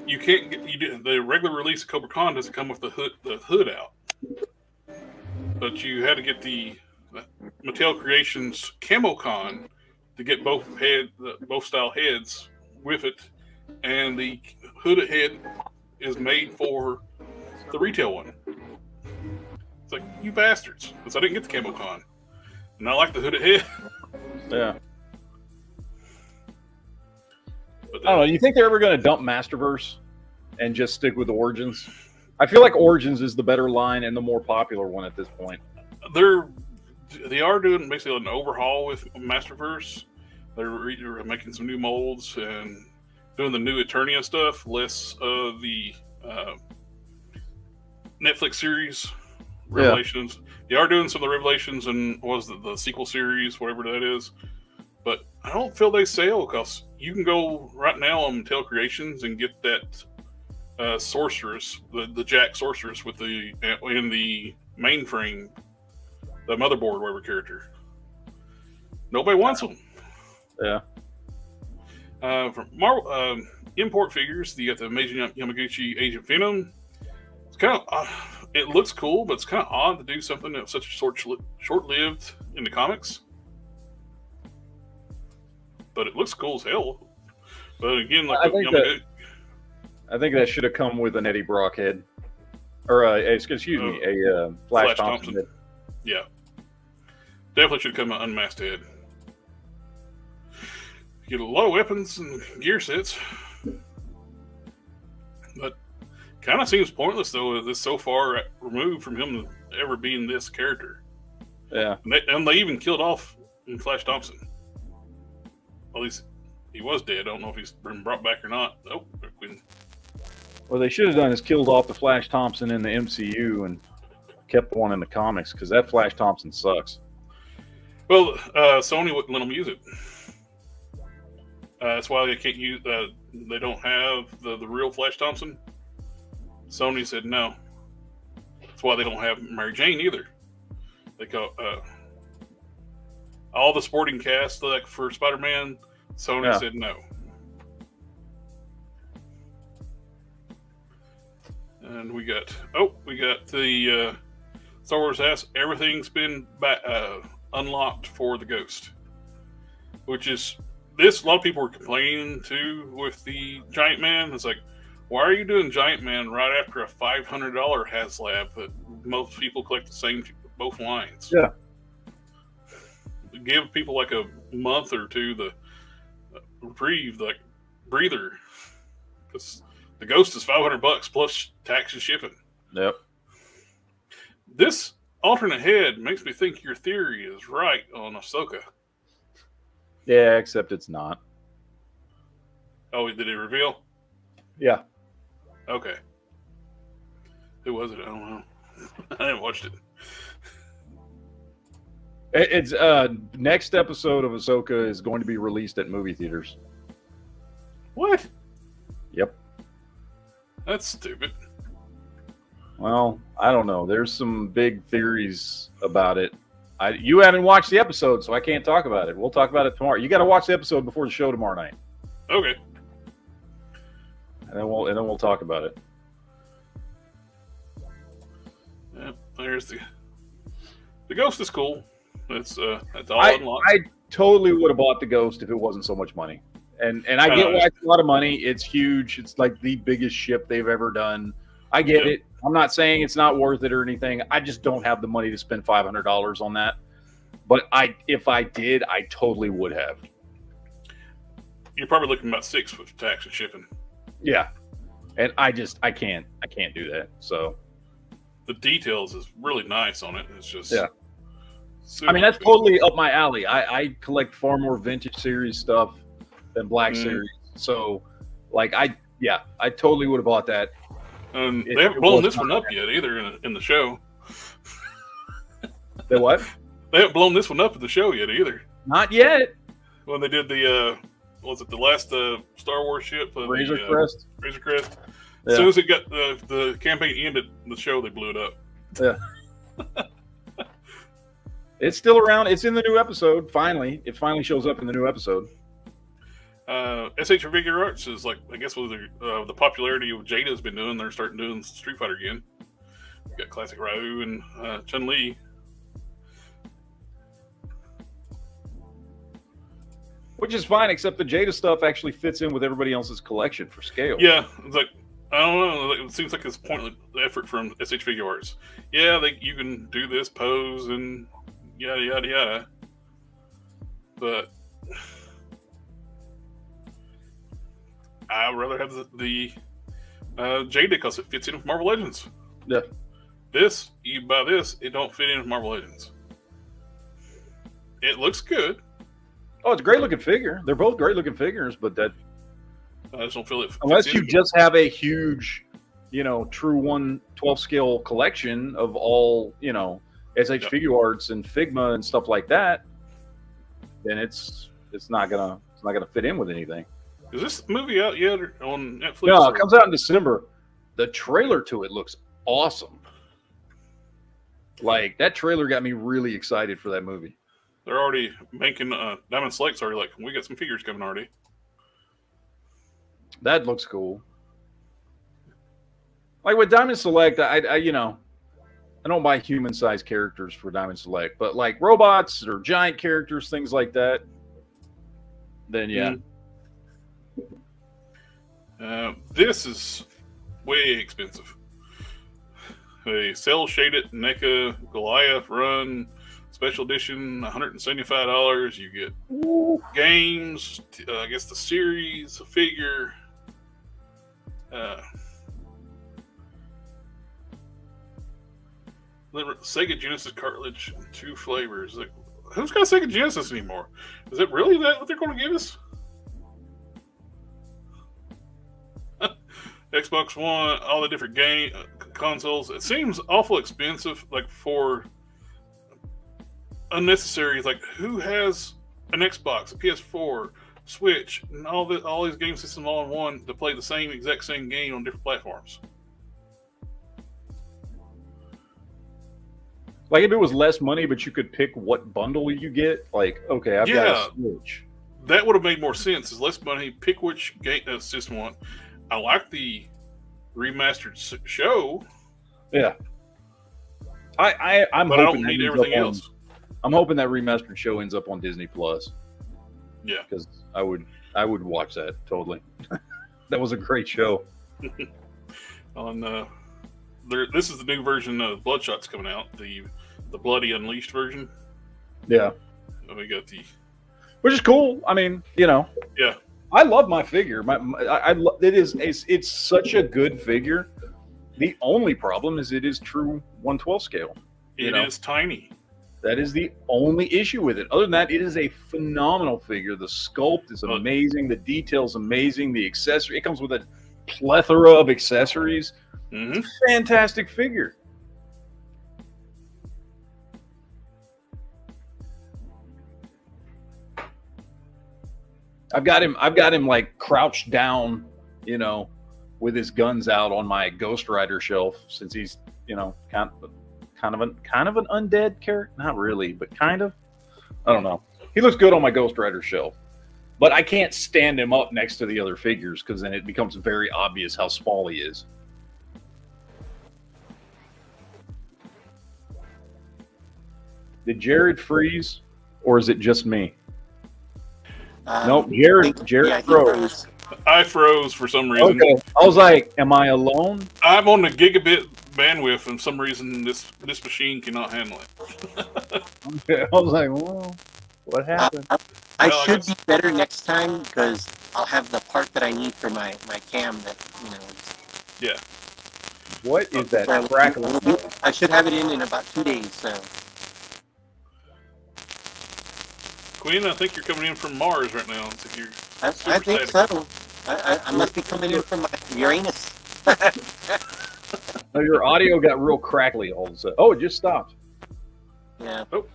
You can't get the regular release of Cobra Khan doesn't come with the hood out, but you had to get the Mattel Creations Camo Con to get both style heads with it, and the hooded head is made for the retail one. It's like, you bastards, because I didn't get the Camo Con, and I like the hooded head. Yeah. But, I don't know. You think they're ever going to dump Masterverse and just stick with Origins? I feel like Origins is the better line and the more popular one at this point. They are doing basically an overhaul with Masterverse. They're making some new molds, and doing the new Eternia stuff, less of the Netflix series Revelations. They are doing some of the Revelations and was the sequel series, whatever that is. But I don't feel they sell because you can go right now on Mattel Creations and get that sorceress, the Jack sorceress with the in the mainframe, the motherboard, whatever character. Nobody wants them. Yeah. From Marvel import figures, you got the Amazing Yamaguchi Agent Venom. It's kind of it looks cool, but it's kind of odd to do something that's such short-lived in the comics. But it looks cool as hell. But again, like I think that should have come with an Eddie Brock head, or a Flash Thompson head. Yeah, definitely should come an unmasked head. You get a lot of weapons and gear sets, but kind of seems pointless though. This so far removed from him ever being this character. Yeah, and they even killed off Flash Thompson. At least he was dead. I don't know if he's been brought back or not. Oh, what they should have done is killed off the Flash Thompson in the MCU and kept one in the comics because that Flash Thompson sucks. Well, Sony wouldn't let them use it. That's why they can't use. They don't have the real Flash Thompson. Sony said no. That's why they don't have Mary Jane either. They call all the sporting cast, like for Spider-Man, Sony said no. And we got the Star Wars ass. Everything's been unlocked for the Ghost, which is this. A lot of people were complaining too with the Giant Man. It's like, why are you doing Giant Man right after a $500 HasLab that most people collect the same both lines? Yeah. Give people like a month or two the reprieve, like breather, because the Ghost is $500 plus tax and shipping. Yep. This alternate head makes me think your theory is right on Ahsoka. Yeah, except it's not. Oh, did he reveal? Yeah. Okay. Who was it? I don't know. I haven't watched it. It's next episode of Ahsoka is going to be released at movie theaters. What? Yep. That's stupid. Well, I don't know. There's some big theories about it. You haven't watched the episode, so I can't talk about it. We'll talk about it tomorrow. You got to watch the episode before the show tomorrow night. Okay. And then we'll talk about it. Yeah, there's the Ghost is cool. That's all unlocked. I totally would have bought the Ghost if it wasn't so much money. And I get why it's a lot of money. It's huge. It's like the biggest ship they've ever done. I get it. I'm not saying it's not worth it or anything. I just don't have the money to spend $500 on that. But if I did, I totally would have. You're probably looking about $6 with tax and shipping. Yeah. And I can't do that. So the details is really nice on it. It's just I mean, that's totally up my alley. I collect far more vintage series stuff than Black Series. So like I totally would have bought that. They haven't blown this one up yet either in the show. The what? They haven't blown this one up in the show yet either. Not yet. When they did the was it the last Star Wars ship? Razor Crest. Razor Crest. Yeah. As soon as it got the campaign ended, the show they blew it up. Yeah. It's still around. It's in the new episode. Finally, it finally shows up in the new episode. SH Figure Arts is like, I guess, with the popularity of Jada's been doing, they're starting doing Street Fighter again. We got classic Ryu and Chun Li. Which is fine, except the Jada stuff actually fits in with everybody else's collection for scale. Yeah, it's like, I don't know. It seems like it's pointless effort from SH Figure Arts. Yeah, you can do this pose and yada yada yada, but I'd rather have the Jada because it fits in with Marvel Legends. Yeah. This, you buy this, it don't fit in with Marvel Legends. It looks good. Oh, it's a great looking figure. They're both great looking figures, but that I just don't feel it. Unless you just have a huge, true 1/12 scale collection of all, SH Figure Arts and Figma and stuff like that, then it's not gonna fit in with anything. Is this movie out yet on Netflix? No, it comes out in December. The trailer to it looks awesome. Like, that trailer got me really excited for that movie. They're already making Diamond Select's already like, we got some figures coming already. That looks cool. Like with Diamond Select, I don't buy human-sized characters for Diamond Select, but like robots or giant characters, things like that, then yeah. This is way expensive. A cel-shaded NECA Goliath Run Special Edition, $175. You get games, I guess the series, a figure. Sega Genesis cartridge, 2 flavors. Like, who's got Sega Genesis anymore? Is it really that what they're going to give us? Xbox One, all the different game consoles. It seems awful expensive, like for unnecessary. Like, who has an Xbox, a PS4, Switch, and all these game systems all in one to play the exact same game on different platforms? Like, if it was less money, but you could pick what bundle you get, like, okay, I've got a Switch. That would have made more sense. Is less money, pick which game system one. I like the remastered show. Yeah. I'm but I hoping don't need everything else. I'm hoping that remastered show ends up on Disney Plus. Yeah. Because I would watch that totally. That was a great show. This is the new version of Bloodshot's coming out, the Bloody Unleashed version. Yeah. We got which is cool. I mean, Yeah. I love my figure. It's such a good figure. The only problem is it is true 1/12 scale. It is tiny. That is the only issue with it. Other than that, it is a phenomenal figure. The sculpt is amazing. The detail's amazing. The accessory, it comes with a plethora of accessories. Mm-hmm. It's a fantastic figure. I've got him like crouched down, with his guns out on my Ghost Rider shelf, since he's, kind of an undead character. Not really, but kind of. I don't know. He looks good on my Ghost Rider shelf, but I can't stand him up next to the other figures because then it becomes very obvious how small he is. Did Jared freeze, or is it just me? Nope, Jared froze. I froze for some reason. Okay, I was like, am I alone? I'm on the gigabit bandwidth, and for some reason this machine cannot handle it. Okay, I was like, well, what happened? I should be better next time because I'll have the part that I need for my cam that, Yeah. What is that crackling? I should have it in about 2 days, so. Queen, I think you're coming in from Mars right now. I think so. I must be coming in from Uranus. Oh, your audio got real crackly all of a sudden. Oh, it just stopped. Yeah. Oh.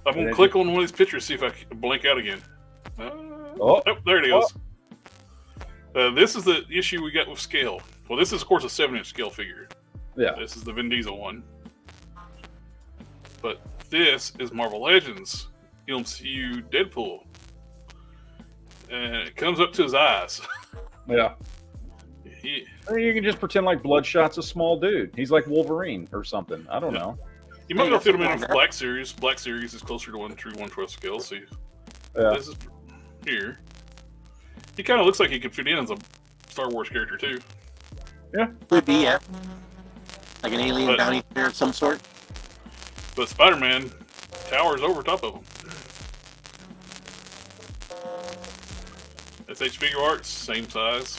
I'm going to click on one of these pictures, see if I can blink out again. There it goes. This is the issue we got with scale. Well, this is, of course, a 7-inch scale figure. Yeah. This is the Vin Diesel one. But this is Marvel Legends MCU Deadpool. And it comes up to his eyes. Yeah. You can just pretend like Bloodshot's a small dude. He's like Wolverine or something. I don't know. You might as well fit him in with Black Series. Black Series is closer to true 1/12 scale. So this is here. He kind of looks like he could fit in as a Star Wars character too. Yeah. Could be, yeah. Like an alien bounty hunter of some sort. But Spider-Man towers over top of him. SH Figure Arts, same size.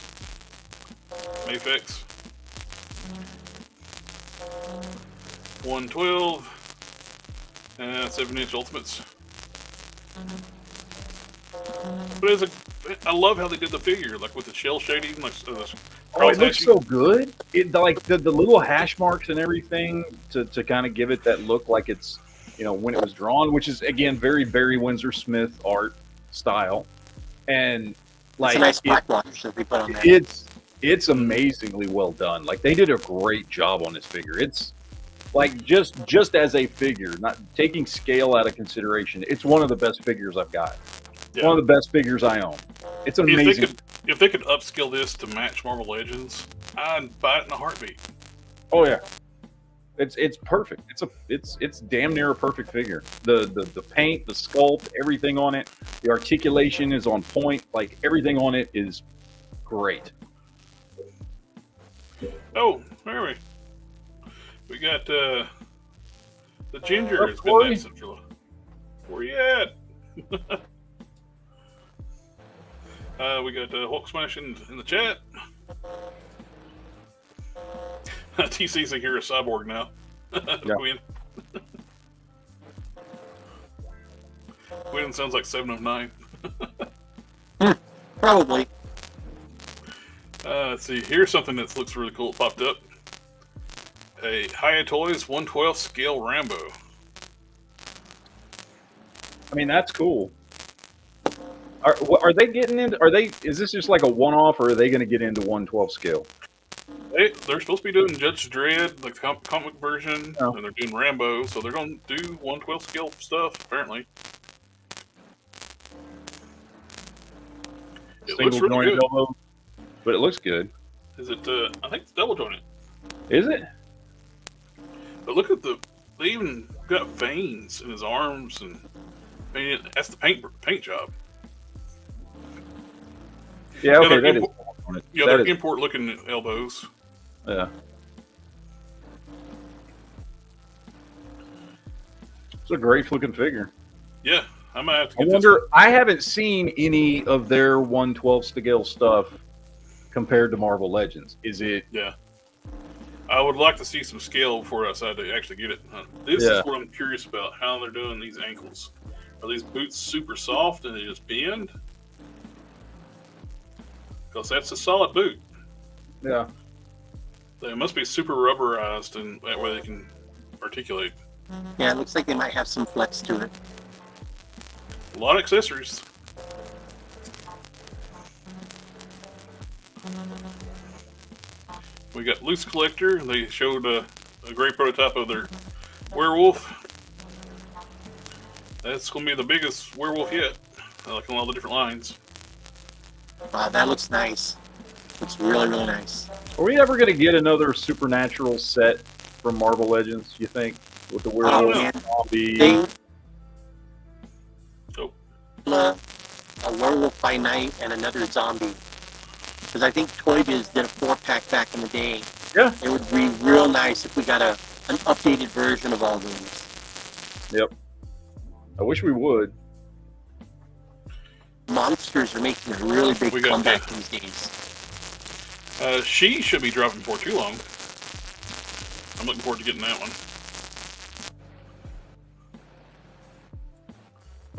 Mafex. 1/12. 7-inch Ultimates. But it's I love how they did the figure, like with the shell shading, like Oh, it looks so good. It like the little hash marks and everything to kind of give it that look like it's, you know, when it was drawn, which is again very Barry Windsor Smith art style, and It's like a nice black wash that they put on there. it's amazingly well done. Like they did a great job on this figure. It's like just as a figure, not taking scale out of consideration, it's one of the best figures I've got. Yeah. One of the best figures I own. It's amazing. If they could upscale this to match Marvel Legends, I'd buy it in a heartbeat. Oh yeah, it's perfect. It's damn near a perfect figure. The paint, the sculpt, everything on it, the articulation is on point. Like everything on it is great. Oh, where are we? We got the Ginger What's has up, been Corey? that central. Where you at? We got Hulk Smash in the chat. TC's like you're a cyborg now. Yeah. Quinn. Quinn sounds like 7 of 9. Probably. Let's see. Here's something that looks really cool. It popped up. A Hiya Toys 1/12 scale Rambo. I mean, that's cool. Are they getting into? Is this just like a one-off, or are they going to get into 1/12 scale? They're supposed to be doing Judge Dredd, like the comic version, Oh. and they're doing Rambo, so they're going to do 1/12 scale stuff, apparently. It looks Single really jointed good. elbow, but it looks good. Is it, I think it's double jointed. Is it? But look at they even got veins in his arms, and I mean, that's the paint job. Yeah. Okay. they're That is. Yeah, That they're is- import looking elbows. Yeah. It's a great looking figure. Yeah, I might have to I get wonder. I haven't seen any of their 1/12 scale stuff compared to Marvel Legends. Is it? this. Yeah. I would like to see some scale before I decide to actually get it. This Yeah. is what I'm curious about, how they're doing these ankles. Are these boots super soft and they just bend? Because that's a solid boot. Yeah. They must be super rubberized, and that way they can articulate. Yeah, it looks like they might have some flex to it. A lot of accessories. We got Loose Collector. They showed a great prototype of their werewolf. That's going to be the biggest werewolf yet, like on all the different lines. Wow, that looks nice. Looks really, really nice. Are we ever going to get another supernatural set from Marvel Legends? You think with the werewolf, man. zombie? They Oh. a werewolf by night and another zombie. Because I think Toy Biz did a 4-pack back in the day. Yeah. It would be real nice if we got an updated version of all these. Yep. I wish we would. Monsters are making a really big We got comeback that. these days. She should be dropping before too long. I'm looking forward to getting that one.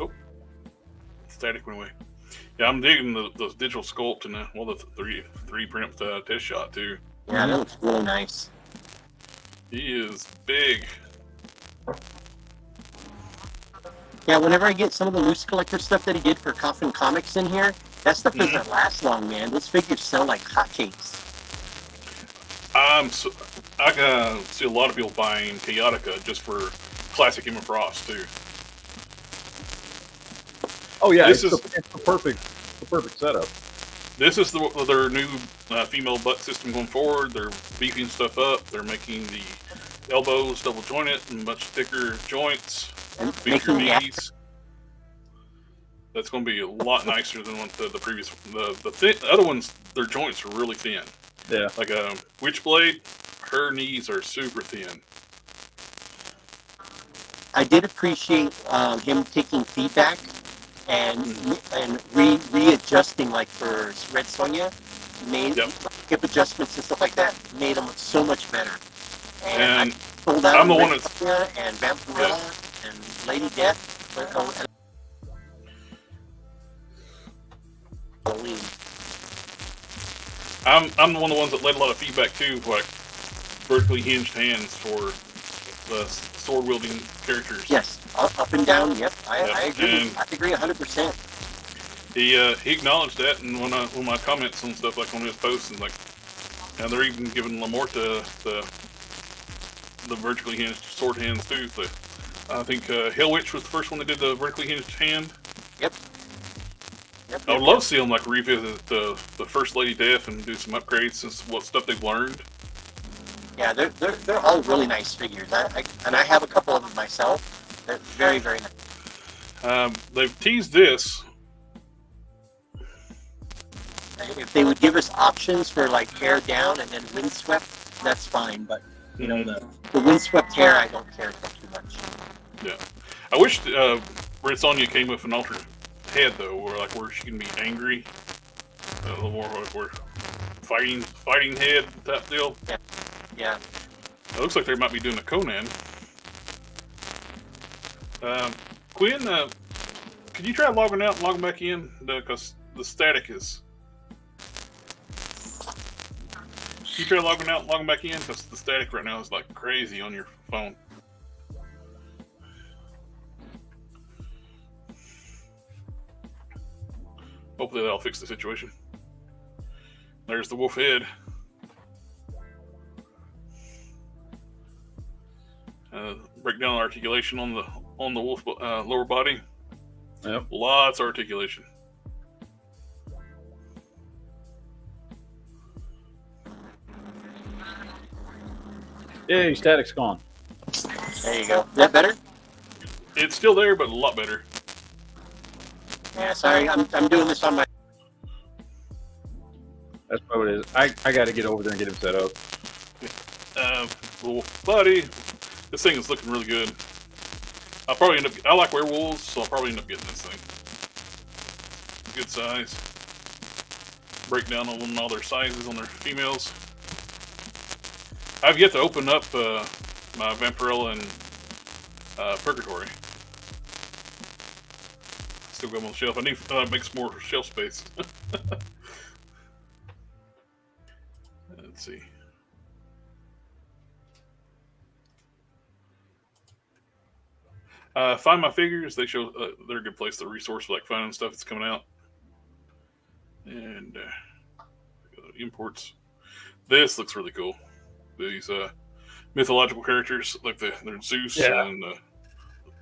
Oh, static went away. Yeah, I'm digging the digital sculpt and the 3 print test shot too. Yeah, that looks really nice. He is big. Yeah, whenever I get some of the Loose Collector stuff that he did for Coffin Comics in here, that stuff doesn't last long, man. Those figures sell like hotcakes. I see a lot of people buying Chaotica just for classic Emma Frost too. Oh yeah, This it's is- the perfect setup. This is their new female butt system going forward. They're beefing stuff up. They're making the elbows double jointed and much thicker joints. And Bigger making the knees. That's going to be a lot nicer than what the previous. The other ones, their joints are really thin. Yeah. Like a Witchblade, her knees are super thin. I did appreciate him taking feedback and readjusting, like for Red Sonja, made Yep. hip adjustments and stuff like that, made him look so much better. And I pulled out I'm the Red one that's- Sonja and Vampirella and Lady Death. Halloween. I'm one of the ones that led a lot of feedback too, like vertically hinged hands for the sword wielding characters. Yes, up and down. Yep, I agree. And I agree 100%. he acknowledged that, and when my comments and stuff like on his posts, and like, and they're even giving Lamorta the vertically hinged sword hands too. So I think Hellwitch was the first one that did the vertically hinged hand. Yep. I would love to see them like revisit the First Lady Death and do some upgrades since what stuff they've learned. Yeah, they're all really nice figures. And I have a couple of them myself. They're very, very nice. They've teased this. If they would give us options for like hair down and then windswept, that's fine. But you know, the windswept hair, I don't care for too much. Yeah, I wish Red Sonja came with an alternate head though, where she can be angry, a little more like we're fighting head type deal. Yeah. It looks like they might be doing a Conan. Quinn, could you try logging out and logging back in? Because the static is. Can you try logging out and logging back in? Because the static right now is like crazy on your phone. Hopefully that'll fix the situation. There's the wolf head. Breakdown articulation on the wolf lower body. Yep. Lots of articulation. Yay, static's gone. There you go. Is that better? It's still there, but a lot better. Yeah. Sorry, I'm doing this on my. That's probably what it is. I got to get over there and get him set up. Little buddy. This thing is looking really good. I'll probably end up. I like werewolves, so I'll probably end up getting this thing. Good size. Breakdown on them, all their sizes on their females. I've yet to open up my Vampirella and Purgatory. Still got them on the shelf. I need to make some more shelf space. Let's see. Find My Figures. They show they're a good place to resource for like finding stuff that's coming out. And imports. This looks really cool. These mythological characters like they're Zeus and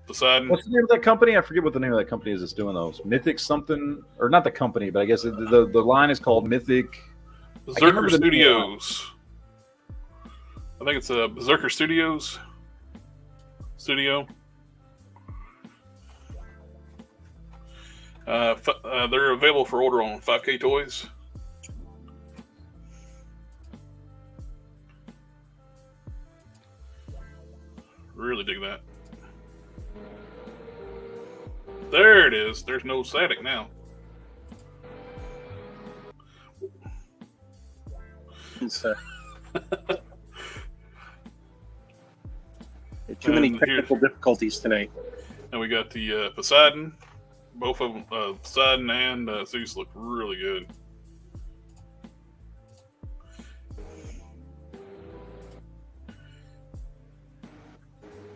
Poseidon. What's the name of that company? I forget what the name of that company is that's doing those. Mythic something, or not the company, but I guess the line is called Mythic. Berserker Studios. I think it's a Berserker Studios studio. They're available for order on 5K Toys. Really dig that. There it is. There's no static now. Too many technical difficulties tonight. And we got the Poseidon. Both of them, Poseidon and Zeus, look really good.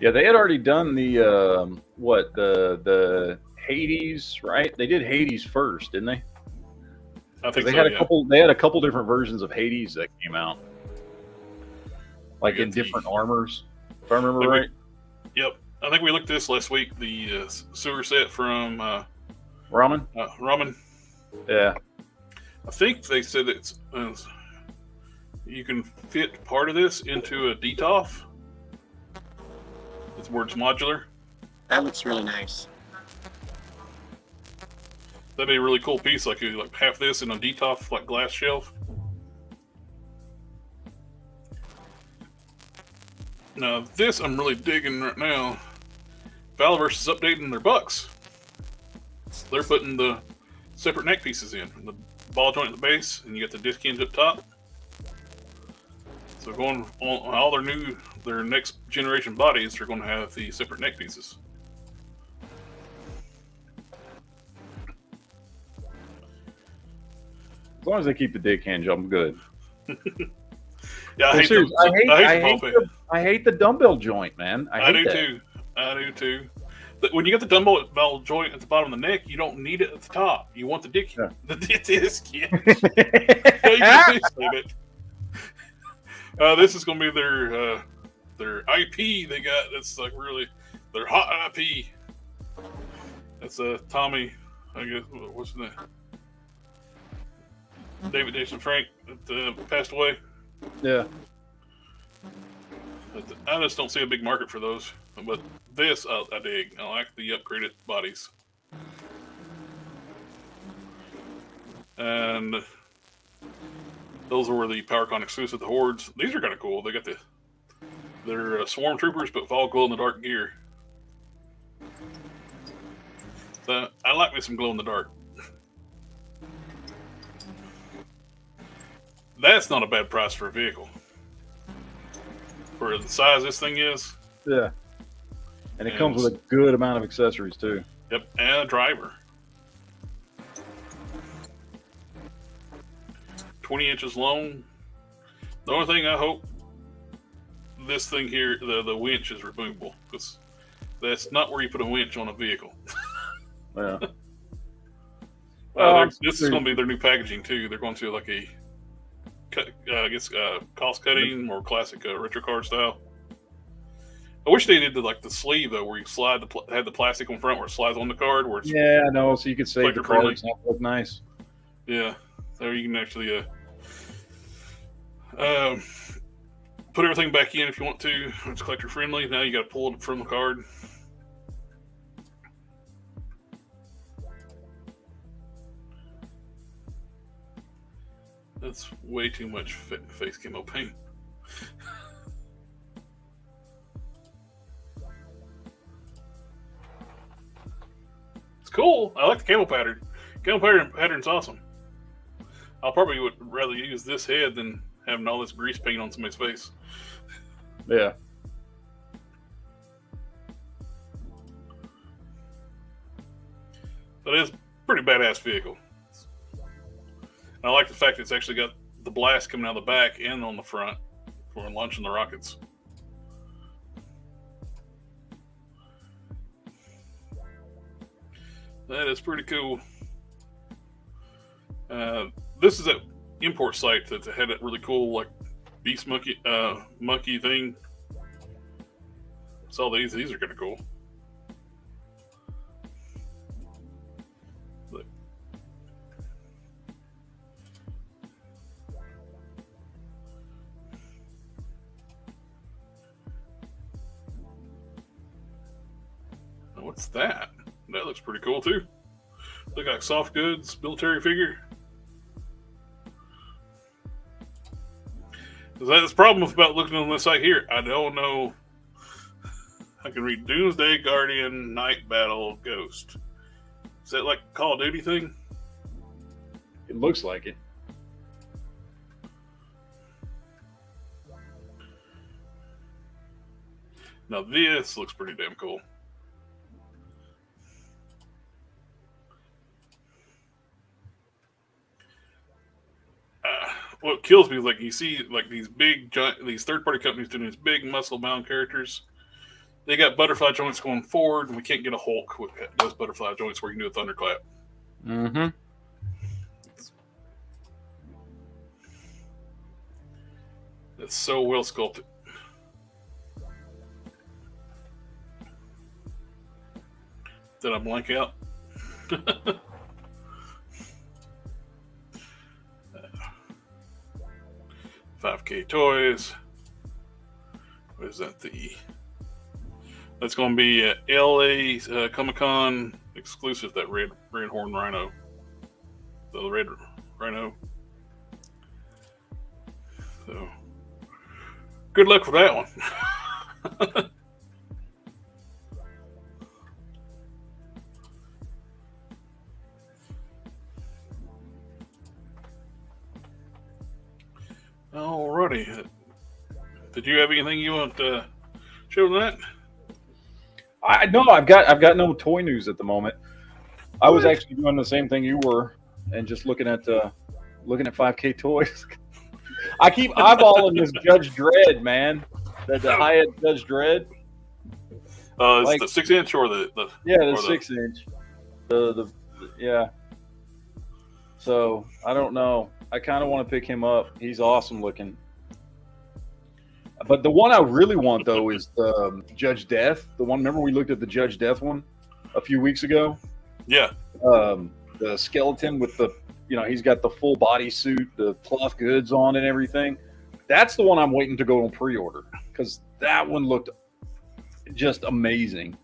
Yeah, they had already done the the Hades, right? They did Hades first, didn't they? I think they so, had a couple. They had a couple different versions of Hades that came out, like in different armors, if I remember right. Yep, I think we looked at this last week. The sewer set from Ramen. Ramen. Yeah, I think they said it's you can fit part of this into a DTOF. It's where it's modular. That looks really nice. That'd be a really cool piece, like half this in a DTOF, like glass shelf. Now this I'm really digging right now. Valorverse is updating their bucks. They're putting the separate neck pieces in, the ball joint at the base, and you got the disc hinge up top. So going on all their next generation bodies are going to have the separate neck pieces. long as they keep the dick hinge, I'm good. Yeah, I hate Seriously, I hate the dumbbell joint, man. I do too. I do too. But when you get the dumbbell joint at the bottom of the neck, you don't need it at the top. You want the dick, the disc. Yeah. This is going to be their IP they got. That's like really their hot IP. That's Tommy. I guess what's his name? David Jason Frank that passed away. Yeah. I just don't see a big market for those. But this, I dig. I like the upgraded bodies. And those were the PowerCon exclusive, the Hordes. These are kind of cool. They got they're Swarm Troopers, but with all glow-in-the-dark gear. I like me some glow-in-the-dark. That's not a bad price for a vehicle. For the size this thing is. Yeah. And it comes with a good amount of accessories, too. Yep, and a driver. 20 inches long. The only thing I hope this thing here, the winch is removable. Because that's not where you put a winch on a vehicle. Yeah. This is going to be their new packaging, too. They're going to like a, I guess, cost-cutting or classic retro card style. I wish they did like the sleeve though, where you slide had the plastic on front where it slides on the card. Where it's yeah, I know. So you could save the cards and look nice. Yeah, so you can actually put everything back in if you want to. It's collector friendly. Now you got to pull it from the card. That's way too much face camo paint. It's cool. I like the camo pattern. Camo pattern's awesome. I probably would rather use this head than having all this grease paint on somebody's face. Yeah. But it's a pretty badass vehicle. And I like the fact it's actually got the blast coming out of the back and on the front for launching the rockets. That is pretty cool. This is that import site that had that really cool like beast monkey thing. Saw these. These are kind of cool. Look. Now, what's that? That looks pretty cool too. Look like soft goods, military figure. That's the problem about looking on this site here. I don't know. I can read Doomsday Guardian, Night Battle, Ghost. Is that like a Call of Duty thing? It looks like it. Now this looks pretty damn cool. What kills me is like you see like these big giant, these third-party companies doing these big muscle-bound characters. They got butterfly joints going forward, and we can't get a Hulk with those butterfly joints where you can do a thunderclap. Mm-hmm. It's so well sculpted. Did I blank out? 5K Toys. What is that? That's going to be a LA Comic-Con exclusive. That red horn rhino. The red rhino. So, good luck with that one. Alrighty. Did you have anything you want to show that? No, I've got no toy news at the moment. I was actually doing the same thing you were, and just looking at looking at 5K toys. I keep eyeballing this Judge Dredd, man. The high-end Judge Dredd. It's Like- the 6-inch or the Yeah, or the 6-inch. The yeah. So I don't know. I kind of want to pick him up. He's awesome looking. But the one I really want though is the Judge Death. The one. Remember we looked at the Judge Death one a few weeks ago. Yeah. The skeleton with the, he's got the full body suit, the cloth goods on and everything. That's the one I'm waiting to go on pre-order because that one looked just amazing.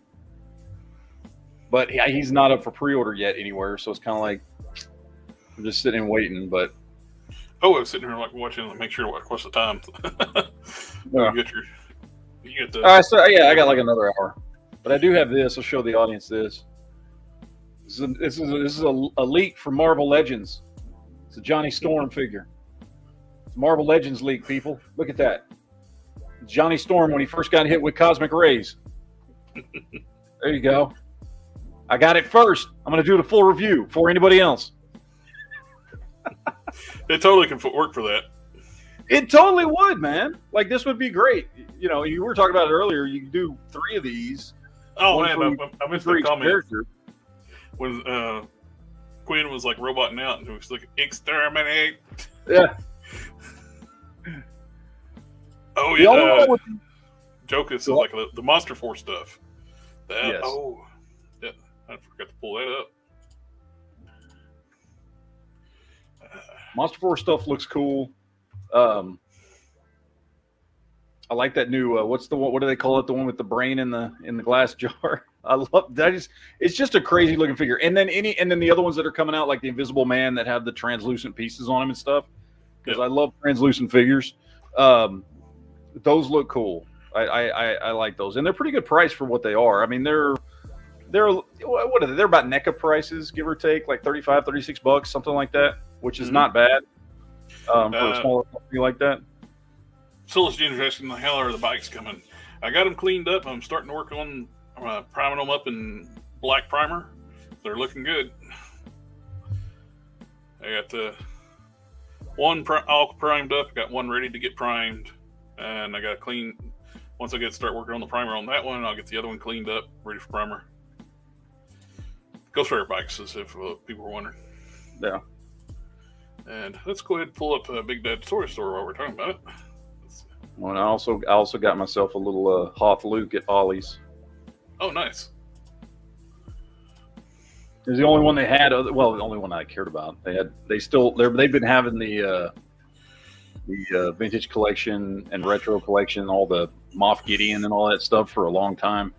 But he's not up for pre-order yet anywhere, so it's kind of like I'm just sitting and waiting. But I was sitting here like watching to make sure what's the time. Yeah. You get the. I got like another hour. But I do have this. I'll show the audience this. This is a leak from Marvel Legends. It's a Johnny Storm figure. It's a Marvel Legends leak, people. Look at that. Johnny Storm when he first got hit with cosmic rays. There you go. I got it first. I'm going to do the full review before anybody else. It totally can work for that. It totally would, man. Like, this would be great. You were talking about it earlier. You can do 3 of these. Oh, One man, for I missed for that each comment. character. When Quinn was like roboting out and he was like, exterminate. Yeah. Oh, The only yeah. one with- Joke is like the Monster Force stuff. Yes. Oh, yeah, I forgot to pull that up. Monster Force stuff looks cool. I like that new. What's the one? What do they call it? The one with the brain in the glass jar. I love that. It's just a crazy looking figure. And then the other ones that are coming out, like the Invisible Man, that have the translucent pieces on them and stuff. Because I love translucent figures. Those look cool. I like those, and they're pretty good price for what they are. I mean, they're what are they? They're about NECA prices, give or take, like $35, $36, something like that, which is not bad for a smaller company like that. Still, it's interesting. The hell are the bikes coming? I got them cleaned up. I'm starting to work on priming them up in black primer. They're looking good. I got the one all primed up. Got one ready to get primed, and I got to clean. Once I start working on the primer on that one, I'll get the other one cleaned up, ready for primer. Goes for air bikes, as if people were wondering. Yeah. And let's go ahead and pull up Big Dad's Toy Store while we're talking about it. Well, I also got myself a little Hoth Luke at Ollie's. Oh, nice. It was the only one they had. Well, the only one I cared about. They've been having the vintage collection and retro collection, all the Moff Gideon and all that stuff for a long time.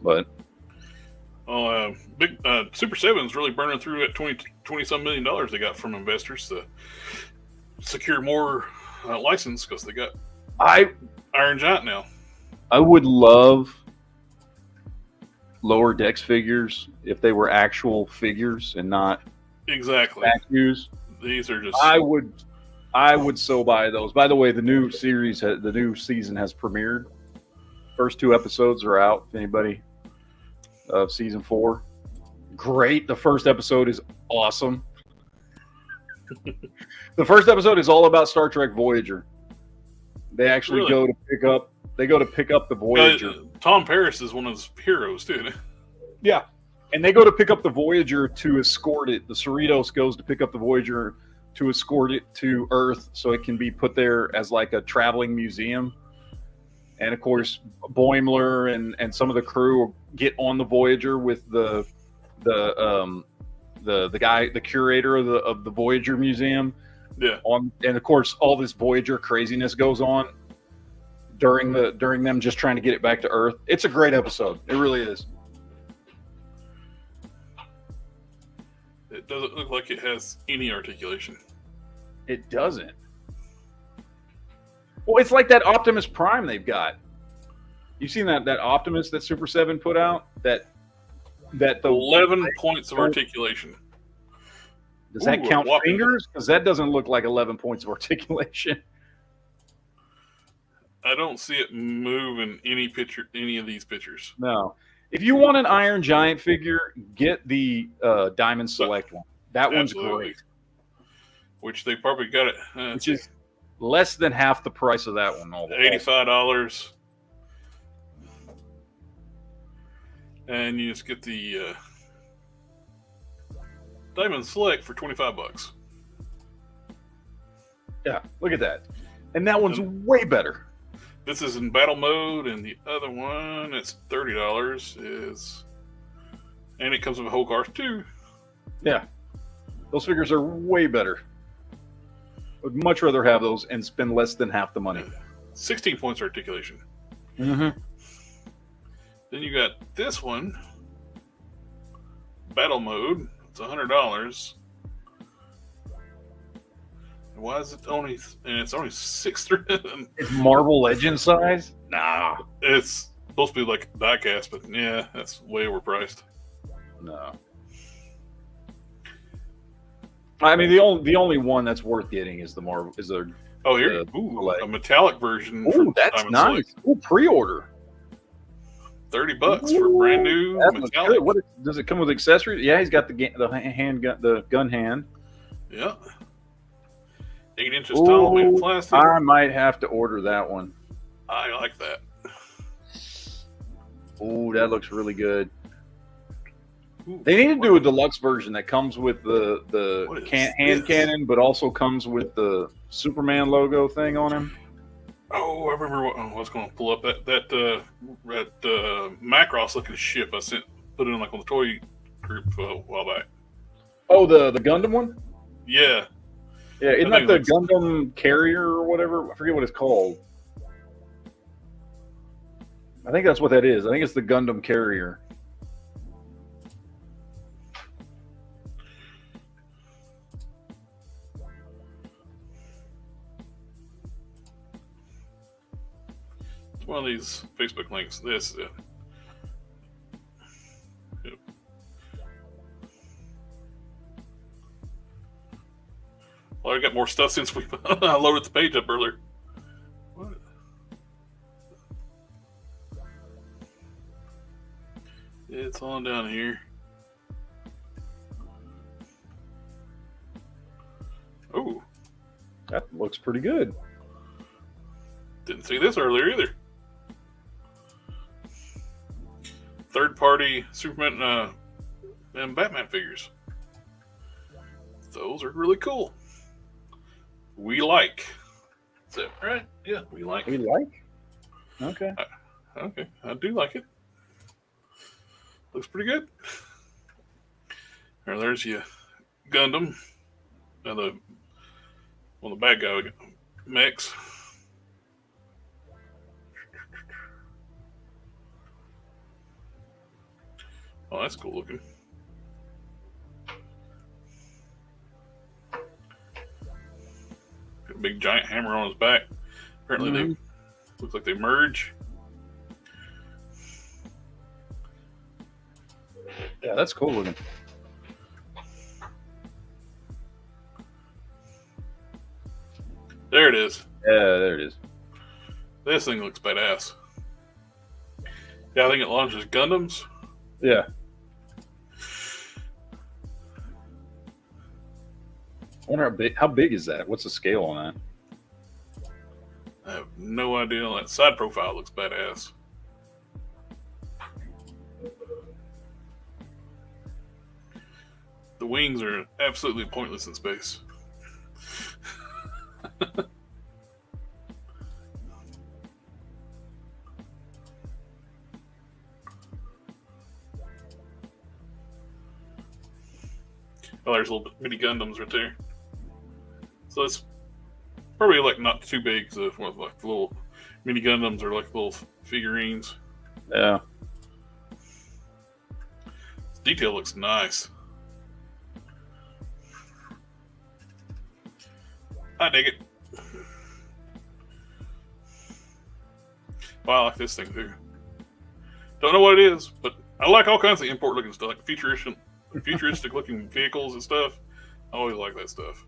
But big Super 7's really burning through at $20-some million they got from investors to secure more license because they got Iron Giant now. I would love Lower Decks figures if they were actual figures and not exactly statues. These are just. I would so buy those. By the way, the new season has premiered. First 2 episodes are out. If anybody of season 4, great. The first episode is awesome. The first episode is all about Star Trek Voyager. They actually go to pick up the Voyager. Tom Paris is one of his heroes, too. Yeah. And they go to pick up the Voyager to escort it. The Cerritos goes to pick up the Voyager to escort it to Earth so it can be put there as like a traveling museum. And of course, Boimler and some of the crew get on the Voyager with the guy, the curator of the Voyager Museum. Yeah. And of course, all this Voyager craziness goes on during them just trying to get it back to Earth. It's a great episode. It really is. It doesn't look like it has any articulation. It doesn't. Well, it's like that Optimus Prime they've got. You've seen that Optimus that Super 7 put out? That the 11 points of articulation. Does that count fingers? Because that doesn't look like 11 points of articulation. I don't see it move in any of these pictures. No. If you want an Iron Giant figure, get the Diamond Select one. That one's great. which they probably got it. Which is less than half the price of that one. $85. And you just get the Diamond Select for $25. Yeah, look at that. And that one's way better. This is in battle mode, and the other one, it's $30. And it comes with a whole card too. Yeah. Those figures are way better. Would much rather have those and spend less than half the money. 16 points of articulation. Mm-hmm. Then you got this one, battle mode. It's $100. Why is it only? And it's only 6-3. It's Marvel Legend size? Nah. It's supposed to be like diecast, but yeah, that's way overpriced. No. I mean, the only one that's worth getting is the Marvel. Is there? Oh, here, a metallic version. Ooh, that's nice. Ooh, pre-order. $30 for brand new metallic. What does it come with accessories? Yeah, he's got the handgun, the gun hand. Yeah. 8 inches tall, made of plastic. I might have to order that one. I like that. Ooh, that looks really good. They need to do a deluxe version that comes with the hand cannon, but also comes with the Superman logo thing on him. Oh, I remember what I was going to pull up that Macross looking ship I put it in like on the toy group a while back. Oh, the Gundam one? Yeah. Yeah, isn't that the Gundam carrier or whatever? I forget what it's called. I think that's what that is. I think it's the Gundam carrier. It's one of these Facebook links. This. Yep. Well, I got more stuff since we loaded the page up earlier. What? It's on down here. Oh, that looks pretty good. Didn't see this earlier either. Third-party Superman and Batman figures. Those are really cool. We like. Is that right? Yeah, we like. We like? Okay. Okay, I do like it. Looks pretty good. There's your Gundam. The bad guy mechs. Oh, that's cool looking. Got a big giant hammer on his back. Apparently they look like they merge. Yeah, that's cool looking. There it is. Yeah, there it is. This thing looks badass. Yeah, I think it launches Gundams. Yeah. I wonder how big is that? What's the scale on that? I have no idea. That side profile looks badass. The wings are absolutely pointless in space. Oh, there's little mini Gundams right there. So it's probably like not too big. So like the little mini Gundams are like little figurines. Yeah. This detail looks nice. I dig it. Well, I like this thing too. Don't know what it is, but I like all kinds of import looking stuff, like futuristic looking vehicles and stuff. I always like that stuff.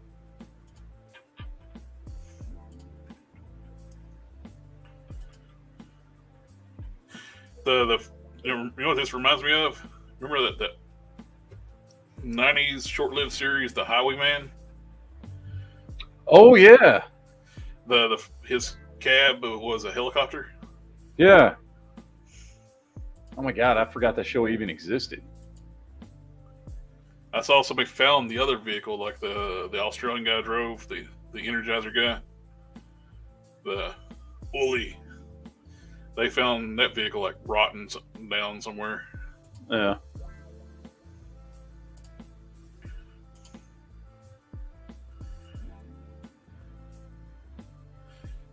You know what this reminds me of? Remember that 90s short-lived series, The Highwayman? Oh yeah, His cab was a helicopter. yeah. Oh my god, I forgot that show even existed. I saw somebody found the other vehicle, like the Australian guy drove, the Energizer guy, the Woolly. They found that vehicle like rotten down somewhere. Yeah.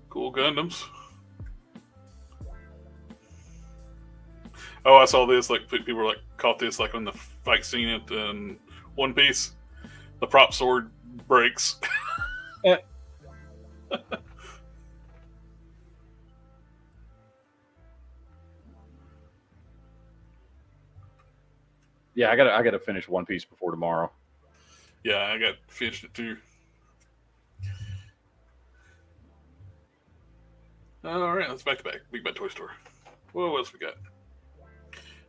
Cool Gundams. Oh, I saw this. Like people were like caught this like on the fight scene at One Piece. The prop sword breaks. Yeah, I gotta finish One Piece before tomorrow. Yeah, I got finished it too. All right, let's back to back. Big Bad Toy Store. What else we got?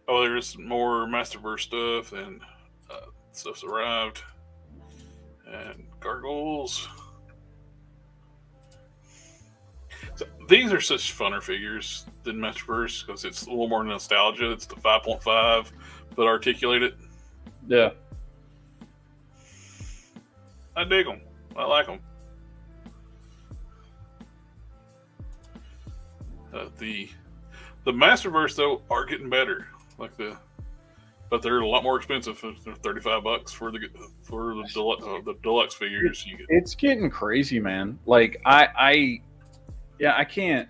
Oh, there's more Masterverse stuff, and stuff's arrived. And gargoyles. So these are such funner figures than Masterverse because it's a little more nostalgia. It's the 5.5, but articulated. Yeah. I dig them. I like them. The Masterverse though are getting better. But they're a lot more expensive. They're $35 for the deluxe figures. You get. It's getting crazy, man. Like I can't.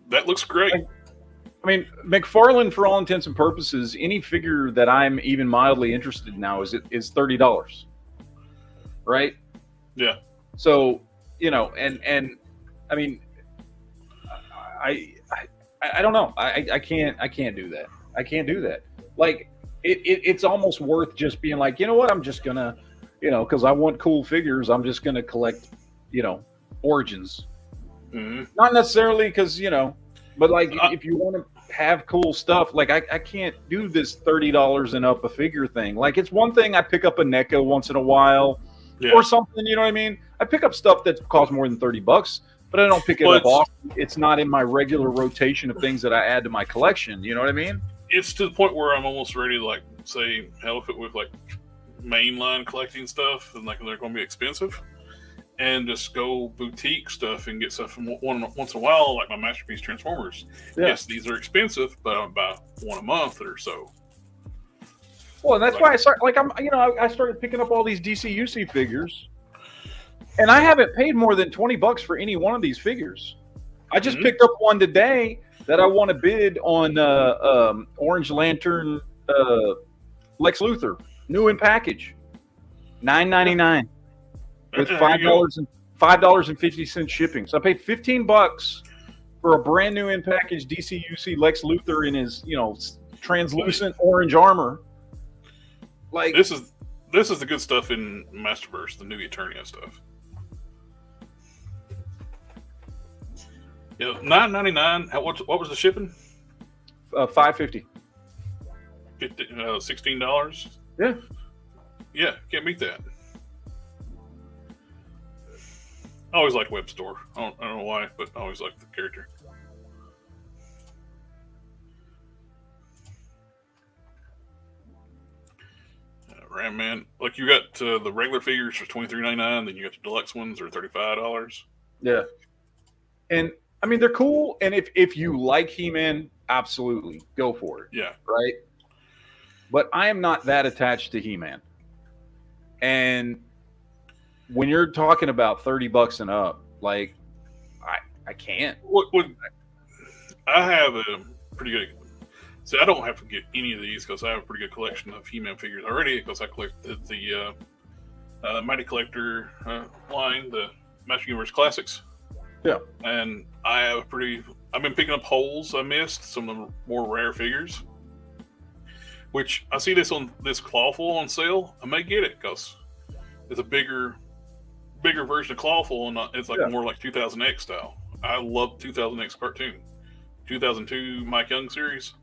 That looks great. I mean, McFarlane, for all intents and purposes, any figure that I'm even mildly interested in now is $30, right? Yeah. So and I mean, I don't know. I can't do that. I can't do that. Like it's almost worth just being like, you know what? I'm just gonna, because I want cool figures. I'm just gonna collect, Origins. Mm-hmm. Not necessarily because but like if you want to have cool stuff, like I can't do this $30 and up a figure thing. Like it's one thing I pick up a NECA once in a while or something. You know what I mean? I pick up stuff that costs more than $30. But I don't pick it up often. It's not in my regular rotation of things that I add to my collection. You know what I mean? It's to the point where I'm almost ready to like say, hell, if it with like mainline collecting stuff, and like they're going to be expensive, and just go boutique stuff and get stuff from once in a while, like my Masterpiece Transformers. Yeah. Yes, these are expensive, but I buy one a month or so. Well, and that's why I started. Like I started picking up all these DCUC figures. And I haven't paid more than $20 for any one of these figures. I just picked up one today that I want to bid on Orange Lantern Lex Luthor, new in package, $9.99 with $5.50 shipping. So I paid $15 for a brand new in package DCUC Lex Luthor in his translucent orange armor. Like this is the good stuff in Masterverse, the new Eternia stuff. Yeah, $9.99. What was the shipping? $5.50. $16. Yeah. Yeah, can't beat that. I always liked Web Store. I don't know why, but I always liked the character. Ram Man, like you got the regular figures for $23.99, then you got the deluxe ones are $35. Yeah. And I mean, they're cool, and if you like He-Man, absolutely go for it. Yeah, right. But I am not that attached to He-Man, and when you're talking about $30 and up, like I can't. I have a pretty good. See, I don't have to get any of these because I have a pretty good collection of He-Man figures already. Because I collected the Mighty Collector line, the Master Universe Classics. Yeah, and I've been picking up holes I missed, some of the more rare figures. Which I see this Clawful on sale. I may get it because it's a bigger version of Clawful, and it's like more like 2000X style. I love 2000X cartoon, 2002 Mike Young series.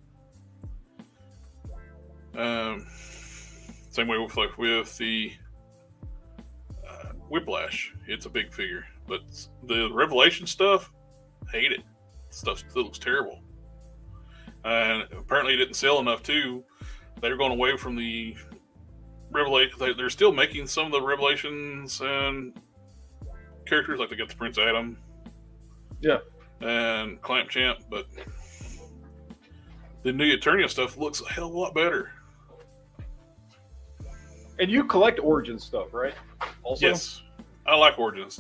Same way with Whiplash. It's a big figure, but the Revelation stuff, hate it. Stuff still looks terrible, and apparently it didn't sell enough too. They're going away from the Revelation. They're still making some of the Revelations and characters, like they got the Prince Adam, Yeah. and Clamp Champ, but the new Eternia stuff looks a hell of a lot better. And you collect Origin stuff, right? Also? Yes, I like Origins.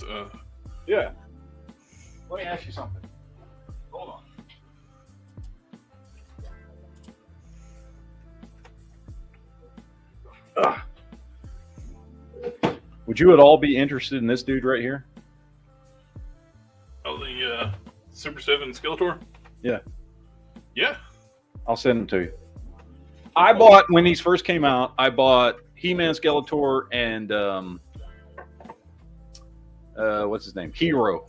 Yeah. Let me ask you something. Hold on. Ugh. Would you at all be interested in this dude right here? Oh, the Super 7 Skeletor? Yeah. Yeah. I'll send him to you. I bought, when these first came out, I bought He-Man, Skeletor, and what's his name? Hero.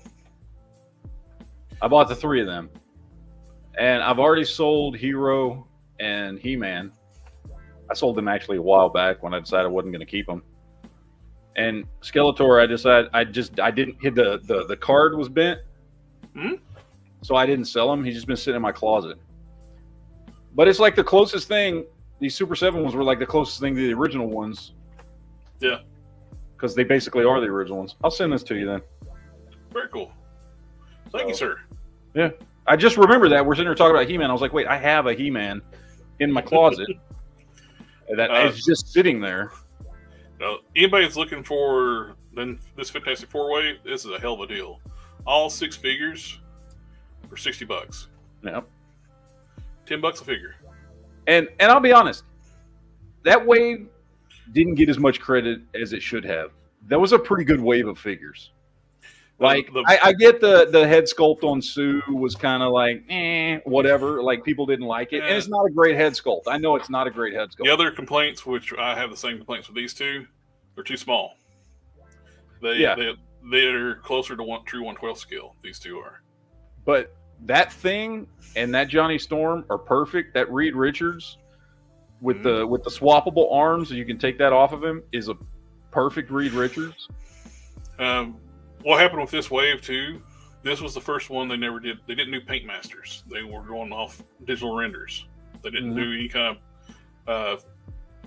I bought the 3 of them. And I've already sold Hero and He-Man. I sold them actually a while back when I decided I wasn't going to keep them. And Skeletor, I decided I didn't hit the card was bent. Hmm? So I didn't sell him. He's just been sitting in my closet. But it's like the closest thing. These Super 7 ones were like the closest thing to the original ones. Yeah. Because they basically are the original ones. I'll send this to you then. Very cool. Thank you, sir. Yeah. I just remember that. We're sitting here talking about He-Man. I was like, wait, I have a He-Man in my closet. That is just sitting there. Now, anybody that's looking for this Fantastic Four-Way, this is a hell of a deal. All 6 figures for $60. Yeah. $10 a figure. And I'll be honest, that wave didn't get as much credit as it should have. That was a pretty good wave of figures. Like, I get the head sculpt on Sue was kind of like, whatever. Like, people didn't like it. And it's not a great head sculpt. I know it's not a great head sculpt. The other complaints, which I have the same complaints with these two, they're too small. They're closer to true 1/12 scale. These two are. But that thing and that Johnny Storm are perfect. That Reed Richards with the swappable arms, you can take that off of him, is a perfect Reed Richards. What happened with this wave too? This was the first one they never did. They didn't do paint masters. They were going off digital renders. They didn't do any kind of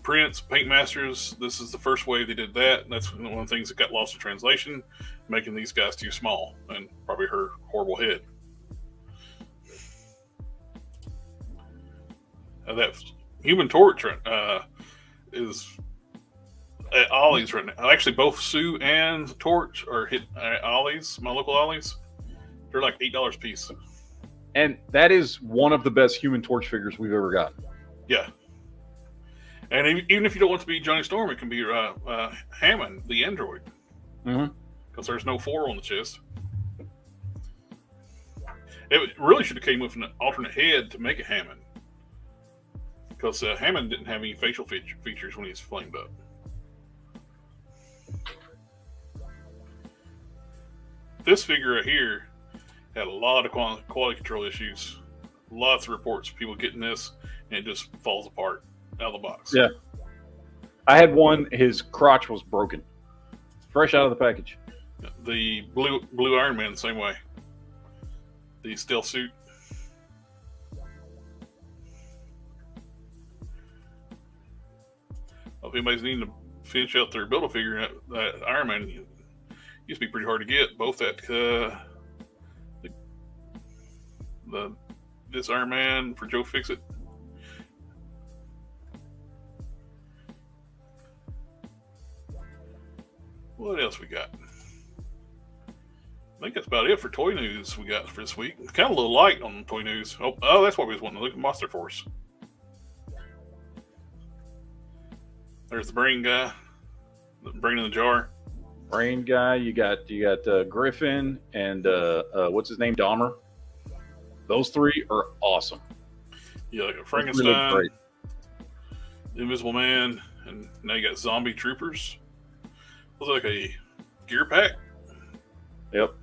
prints, paint masters. This is the first wave they did that. And that's one of the things that got lost in translation, making these guys too small and probably her horrible head. That Human Torch is at Ollie's right now. Actually, both Sue and Torch are hit at Ollie's, my local Ollie's. They're like $8 a piece. And that is one of the best Human Torch figures we've ever gotten. Yeah. And even if you don't want to be Johnny Storm, it can be Hammond, the android. Because there's no 4 on the chest. It really should have came with an alternate head to make it Hammond. Because Hammond didn't have any facial features when he was flamed up. This figure right here had a lot of quality control issues. Lots of reports of people getting this, and it just falls apart out of the box. Yeah. I had one, his crotch was broken. Fresh out of the package. The blue Iron Man, the same way. The stealth suit. Well, if anybody's needing to finish out their Build-A-Figure, that Iron Man used to be pretty hard to get. Both at this Iron Man for Joe Fixit. What else we got? I think that's about it for toy news we got for this week. It's kind of a little light on toy news. Oh, that's what we was wanting to look at. Monster Force. There's the brain guy. The brain in the jar. Brain guy. You got Griffin and what's his name? Dahmer. Those 3 are awesome. Yeah, like a Frankenstein, really the Invisible Man, and now you got Zombie Troopers. Looks like a gear pack. Yep.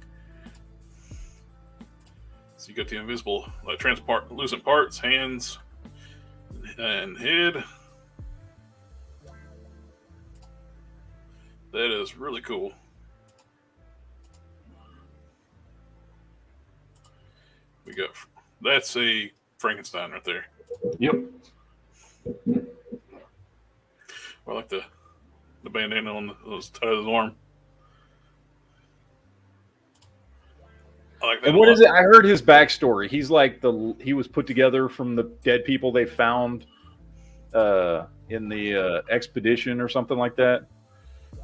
So you got the invisible, like translucent parts, hands, and head. That is really cool. We got that's a Frankenstein right there. Yep. I like the bandana on his arm. I like that. And what is it? I heard his backstory. He's like he was put together from the dead people they found in the expedition or something like that.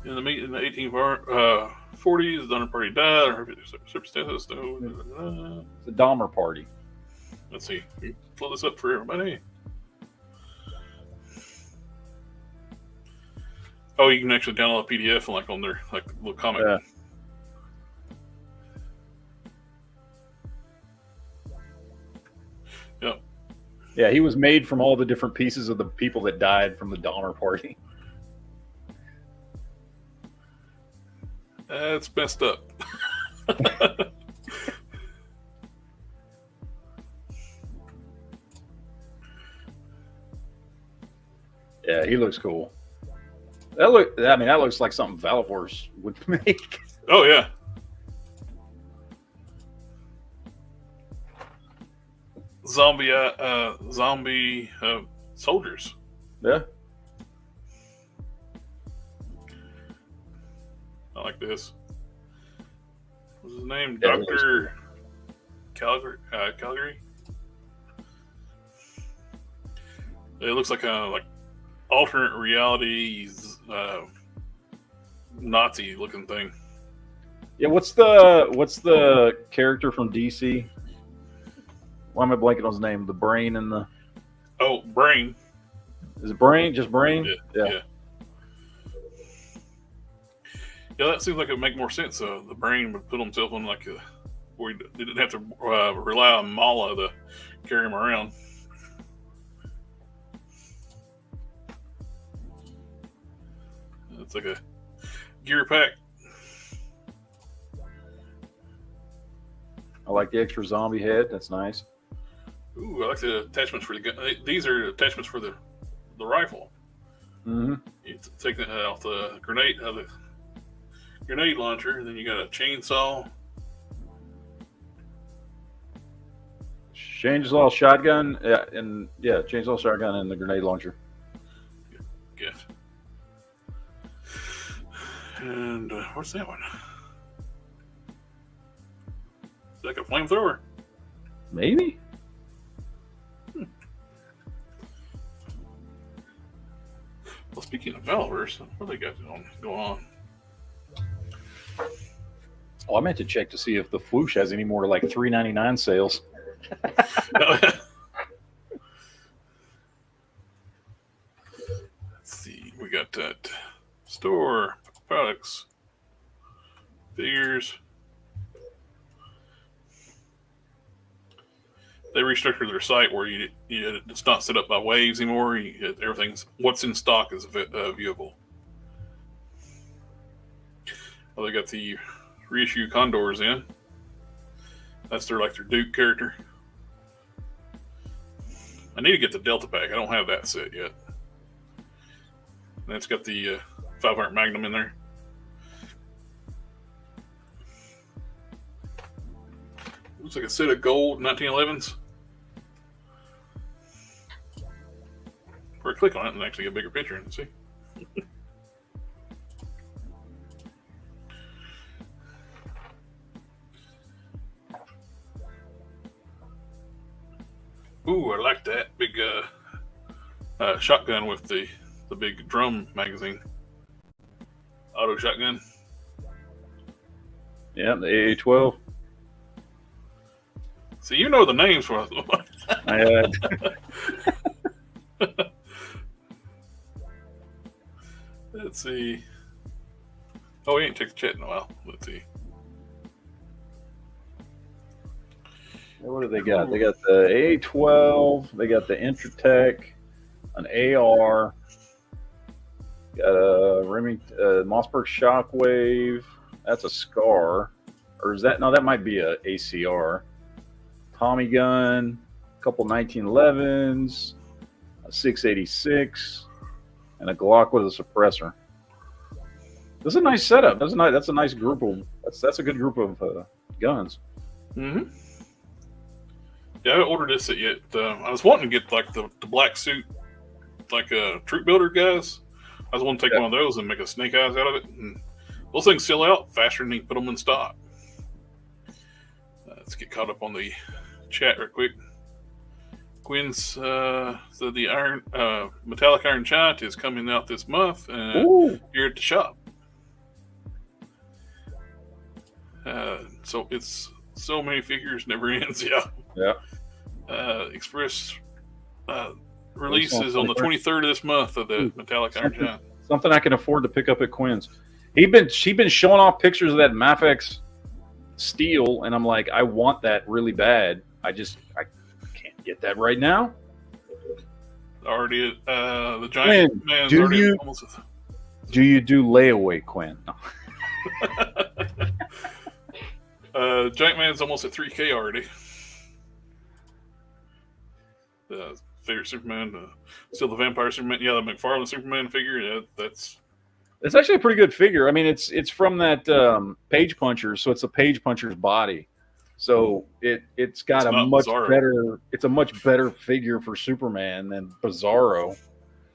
In the 1840s, the Donner Party died. Circumstances. It's a Dahmer party. Let's see. Pull this up for everybody. Oh, you can actually download a PDF like on their little comic. Yeah. Yep. Yeah, he was made from all the different pieces of the people that died from the Dahmer party. That's messed up. Yeah, he looks cool. That looks like something Valvor's would make. Oh yeah. Zombie soldiers. Yeah. I like this. What's his name? Yeah, Dr. Calgary. It looks like a alternate reality Nazi looking thing. Yeah, what's the character from DC? Why am I blanking on his name? The Brain and the Brain. Is it Brain? Just Brain? Yeah. Yeah, that seems like it would make more sense. The Brain would put himself on where he didn't have to rely on Mala to carry him around. It's like a gear pack. I like the extra zombie head. That's nice. Ooh, I like the attachments for the gun. These are attachments for the rifle. Mm-hmm. You take that off the grenade launcher, and then you got a chainsaw. Chainsaw shotgun, chainsaw shotgun and the grenade launcher. Yes. And what's that one? Is that like a flamethrower? Maybe. Well, speaking of Valvers, what do they got going on? Oh, I meant to check to see if the Floosh has any more like $3.99 sales. Let's see. We got that store products, figures. They restructured their site where it's not set up by waves anymore. Everything's what's in stock is viewable. Well, they got the reissue Condors in. That's their Duke character. I need to get the Delta pack. I don't have that set yet. And it's got the 500 Magnum in there. Looks like a set of gold 1911s. Or click on it and actually get a bigger picture and see. Ooh, I like that big shotgun with the big drum magazine. Auto shotgun. Yeah, the AA-12. See, you know the names for I Let's see. Oh, we ain't checked the chat in a while. Let's see. What do they got? They got the AA-12. They got the Intratec, an AR. Got a Mossberg Shockwave. That's a Scar. Or is that? No, that might be a ACR. Tommy gun. A couple 1911s. A 686. And a Glock with a suppressor. This is a nice setup. That's a nice group of. That's a good group of guns. Mm-hmm. Yeah, I haven't ordered this yet. I was wanting to get like the black suit, like troop builder guys. I was wanting to take one of those and make a snake eyes out of it. And those things sell out faster than you put them in stock. Let's get caught up on the chat real quick. Quinn's so the iron metallic iron giant is coming out this month here at the shop. So it's so many figures, never ends. Yeah. Express releases on the 23rd of this month of the metallic iron giant. Something I can afford to pick up at Quinn's. She's been showing off pictures of that Mafex steel, and I'm like, I want that really bad. I can't get that right now. Already, the giant man's do already you almost. Do you do layaway, Quinn? No. Giant man's almost at 3K already. Favorite Superman, still the Vampire Superman. Yeah, the McFarlane Superman figure. Yeah, it's actually a pretty good figure. I mean, it's from that Page Puncher, so it's a Page Puncher's body. So it's got a much Bizarro. better. It's a much better figure for Superman than Bizarro.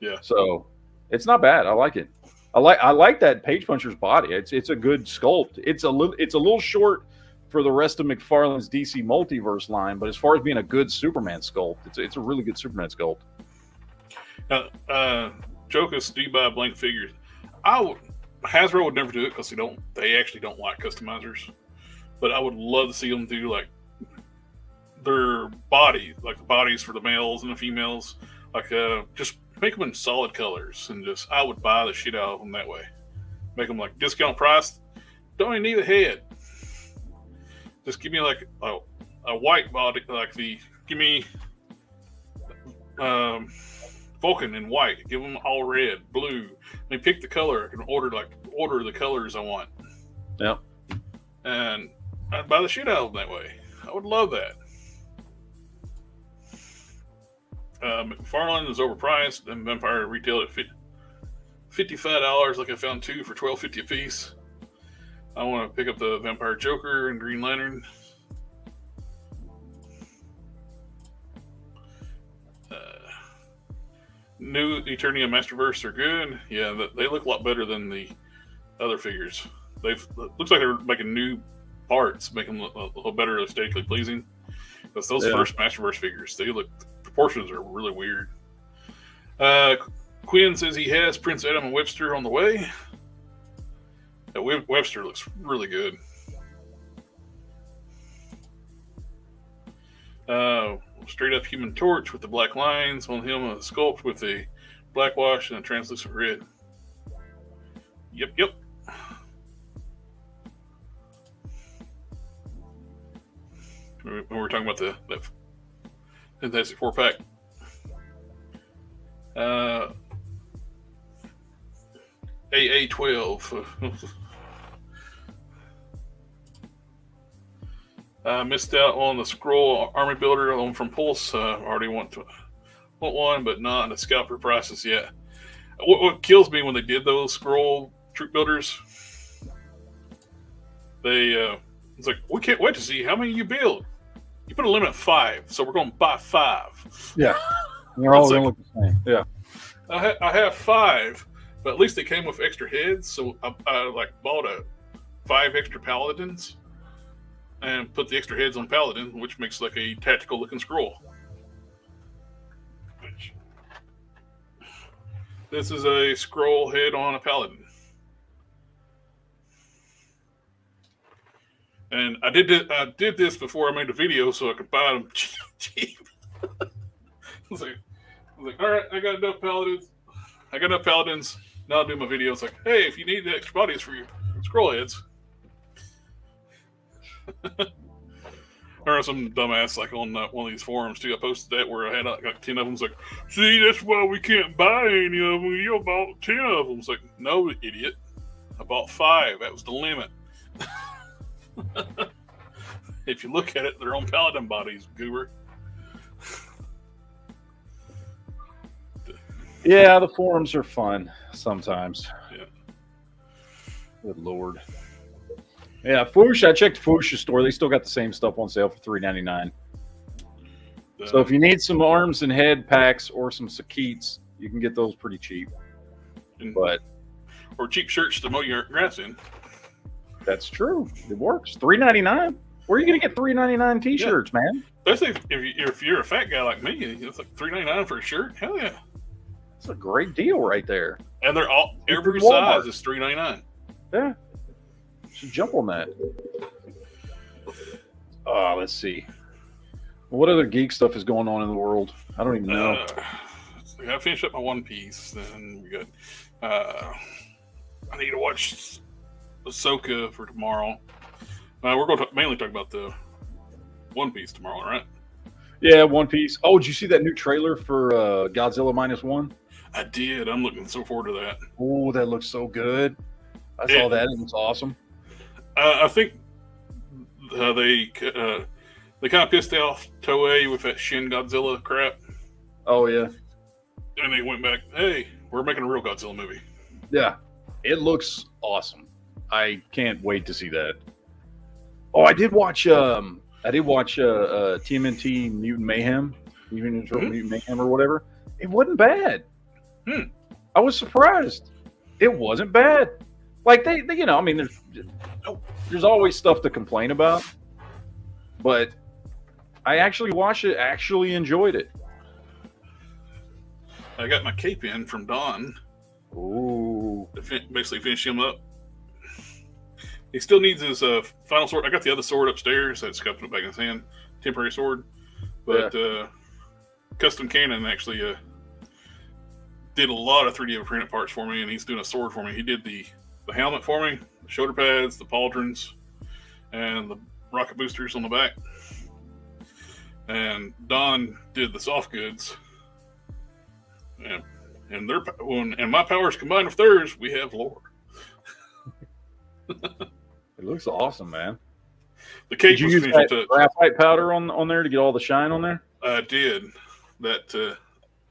Yeah. So it's not bad. I like it. I like that Page Puncher's body. It's a good sculpt. It's a little short for the rest of McFarlane's DC Multiverse line, but as far as being a good Superman sculpt, it's a really good Superman sculpt. Jokus, do you buy blank figures? Hasbro would never do it because they actually don't like customizers. But I would love to see them do like their body, like the bodies for the males and the females, like just make them in solid colors, and I would buy the shit out of them that way. Make them like discount price. Don't even need a head. Just give me like a white body, give me Vulcan in white. Give them all red, blue. I mean, pick the color. I can order the colors I want. Yep. And I'd buy the shit out of them that way. I would love that. McFarlane is overpriced, and Vampire retail at $55. Like I found two for $12.50 a piece. I want to pick up the Vampire Joker and Green Lantern. New Eternia Masterverse are good. Yeah, they look a lot better than the other figures. Looks like they're making new parts, making them a little better aesthetically pleasing. Because those first Masterverse figures, proportions are really weird. Quinn says he has Prince Adam and Webster on the way. Webster looks really good. Straight up Human Torch with the black lines on him, a sculpt with a black wash and a translucent red. Yep. When we were talking about that Fantastic 4-pack. AA12. Missed out on the Scroll Army Builder from Pulse. Already want one, but not at scalper prices yet. What kills me when they did those Scroll Troop Builders, it's like, we can't wait to see how many you build. You put a limit of 5, so we're going to buy 5. Yeah, they're all going to look the same. Yeah, I have 5, but at least they came with extra heads, so I bought 5 extra Paladins and put the extra heads on Paladin, which makes like a tactical looking scroll. This is a scroll head on a Paladin. And I did this before I made the video so I could buy them cheap. I was like, all right, I got enough Paladins. Now I'll do my video. It's like, hey, if you need the extra bodies for your scroll heads. Or some dumbass on one of these forums too. I posted that where I had like 10 of them. It's like, see, that's why we can't buy any of them. You bought 10 of them. It's like, no, idiot. I bought 5. That was the limit. If you look at it, they're on Paladin bodies, goober. Yeah, the forums are fun sometimes. Yeah. Good Lord. Yeah, Foosh. I checked Foosh's store. They still got the same stuff on sale for $3.99. So if you need some arms and head packs or some Sakeets, you can get those pretty cheap. But or cheap shirts to mow your grass in. That's true. It works. $3.99. Where are you gonna get $3.99 t-shirts, man? Especially if you're a fat guy like me, it's like $3.99 for a shirt. Hell yeah, That's a great deal right there. and they're all every Walmart. size is $3.99. Yeah, should jump on that. Let's see. What other geek stuff is going on in the world? I don't even know. I finished up my One Piece, then we're good. I need to watch Ahsoka for tomorrow. We're going to mainly talk about the One Piece tomorrow, right? Yeah, One Piece. Oh, did you see that new trailer for Godzilla -1? I did. I'm looking so forward to that. Oh, that looks so good. I saw that. It looks awesome. I think they kind of pissed off Toei with that Shin Godzilla crap, Oh, yeah. and they went back, hey, we're making a real Godzilla movie. Yeah. It looks awesome. I can't wait to see that. Oh, I did watch TMNT Mutant Mayhem, Mutant Mayhem or whatever. It wasn't bad. I was surprised. It wasn't bad. Like they I mean, there's always stuff to complain about, but I actually watched it, actually enjoyed it. I got my cape in from Don. Ooh. To basically finish him up. He still needs his final sword. I got the other sword upstairs. That's got it back in his hand. Temporary sword. But Custom Cannon actually did a lot of 3D printed parts for me, and he's doing a sword for me. He did the helmet for me, the shoulder pads, the pauldrons, and the rocket boosters on the back. And Don did the soft goods. And my powers combined with theirs, we have lore. It looks awesome, man. The cape did you was use finished that touch. graphite powder on there to get all the shine on there? I did. That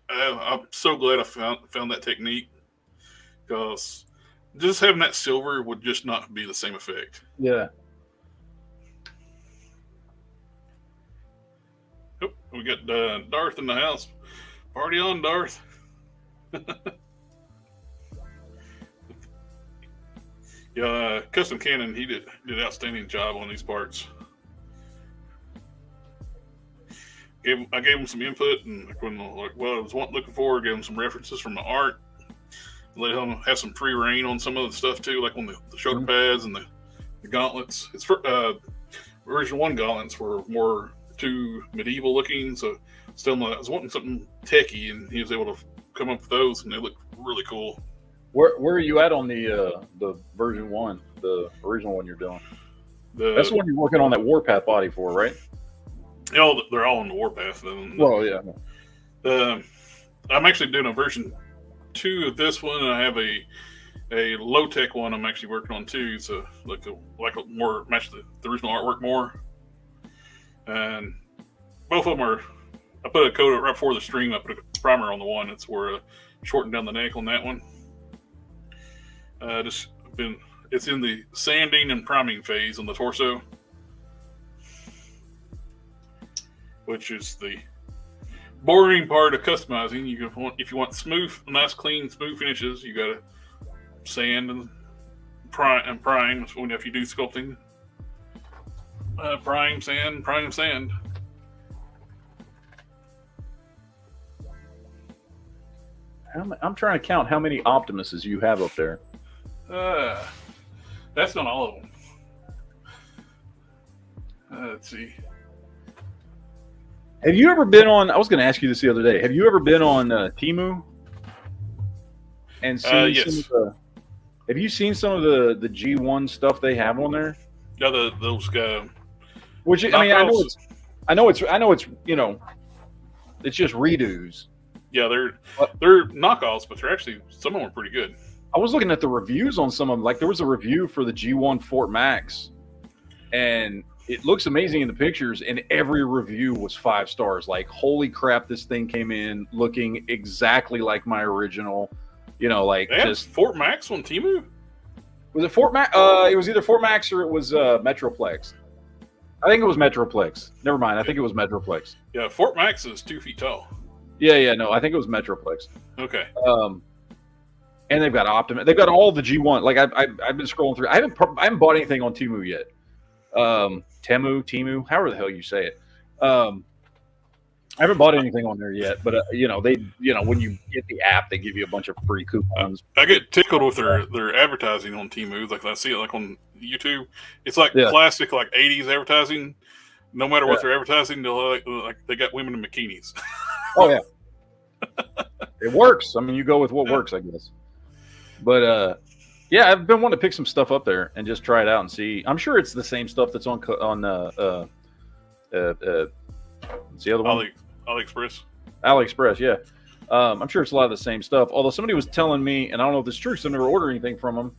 I'm so glad I found that technique, because just having that silver would just not be the same effect. Yeah. Oh, we got Darth in the house. Party on, Darth. Yeah, Custom Cannon, he did an outstanding job on these parts. I gave him some input, and I was looking for, gave him some references from the art. Let him have some free reign on some of the stuff too, like on the shoulder pads and the gauntlets. It's for version 1 gauntlets were more too medieval looking, so still I was wanting something techy, and he was able to come up with those, and they look really cool. Where are you at on the version 1, the original one you're doing? That's the one you're working on that Warpath body for, right? They're all on the Warpath. Well, yeah. I'm actually doing a version 2 of this one, and I have a low tech one I'm actually working on too. So like a more match the original artwork more. And both of them are. I put a coat right before the stream. I put a primer on the one. It's where shortened down the neck on that one. It's in the sanding and priming phase on the torso, which is the boring part of customizing. If you want nice, clean, smooth finishes, you got to sand and prime. If you do sculpting, prime, sand. I'm trying to count how many Optimuses you have up there. That's not all of them. Let's see. Have you ever been on? I was going to ask you this the other day. Have you ever been on Temu and seen yes. some of the? Have you seen some of the G1 stuff they have on there? Yeah, those guys. Which I mean, I know it's it's just redos. Yeah, they're knockoffs, but they're actually, some of them are pretty good. I was looking at the reviews on some of them. Like there was a review for the G1 Fort Max, and it looks amazing in the pictures, and every review was 5 stars. Like, holy crap, this thing came in looking exactly like my original. Like they just Fort Max on Temu. Was it Fort Max? It was either Fort Max or it was Metroplex. I think it was Metroplex. Never mind. I think it was Metroplex. Yeah, Fort Max is 2 feet tall. Yeah. No, I think it was Metroplex. Okay. And they've got Optimus. They've got all the G1. Like I've been scrolling through. I haven't bought anything on Temu yet. Temu, however the hell you say it. I haven't bought anything on there yet, but when you get the app, they give you a bunch of free coupons. I get tickled with their advertising on Temu. Like I see it like on YouTube. It's like classic like 80s advertising. No matter what they're advertising, they got women in bikinis. Oh yeah, it works. I mean, you go with what works, I guess. But yeah, I've been wanting to pick some stuff up there and just try it out and see. I'm sure it's the same stuff that's on what's the other one? AliExpress, yeah. I'm sure it's a lot of the same stuff. Although somebody was telling me, and I don't know if this is true because I never ordered anything from them,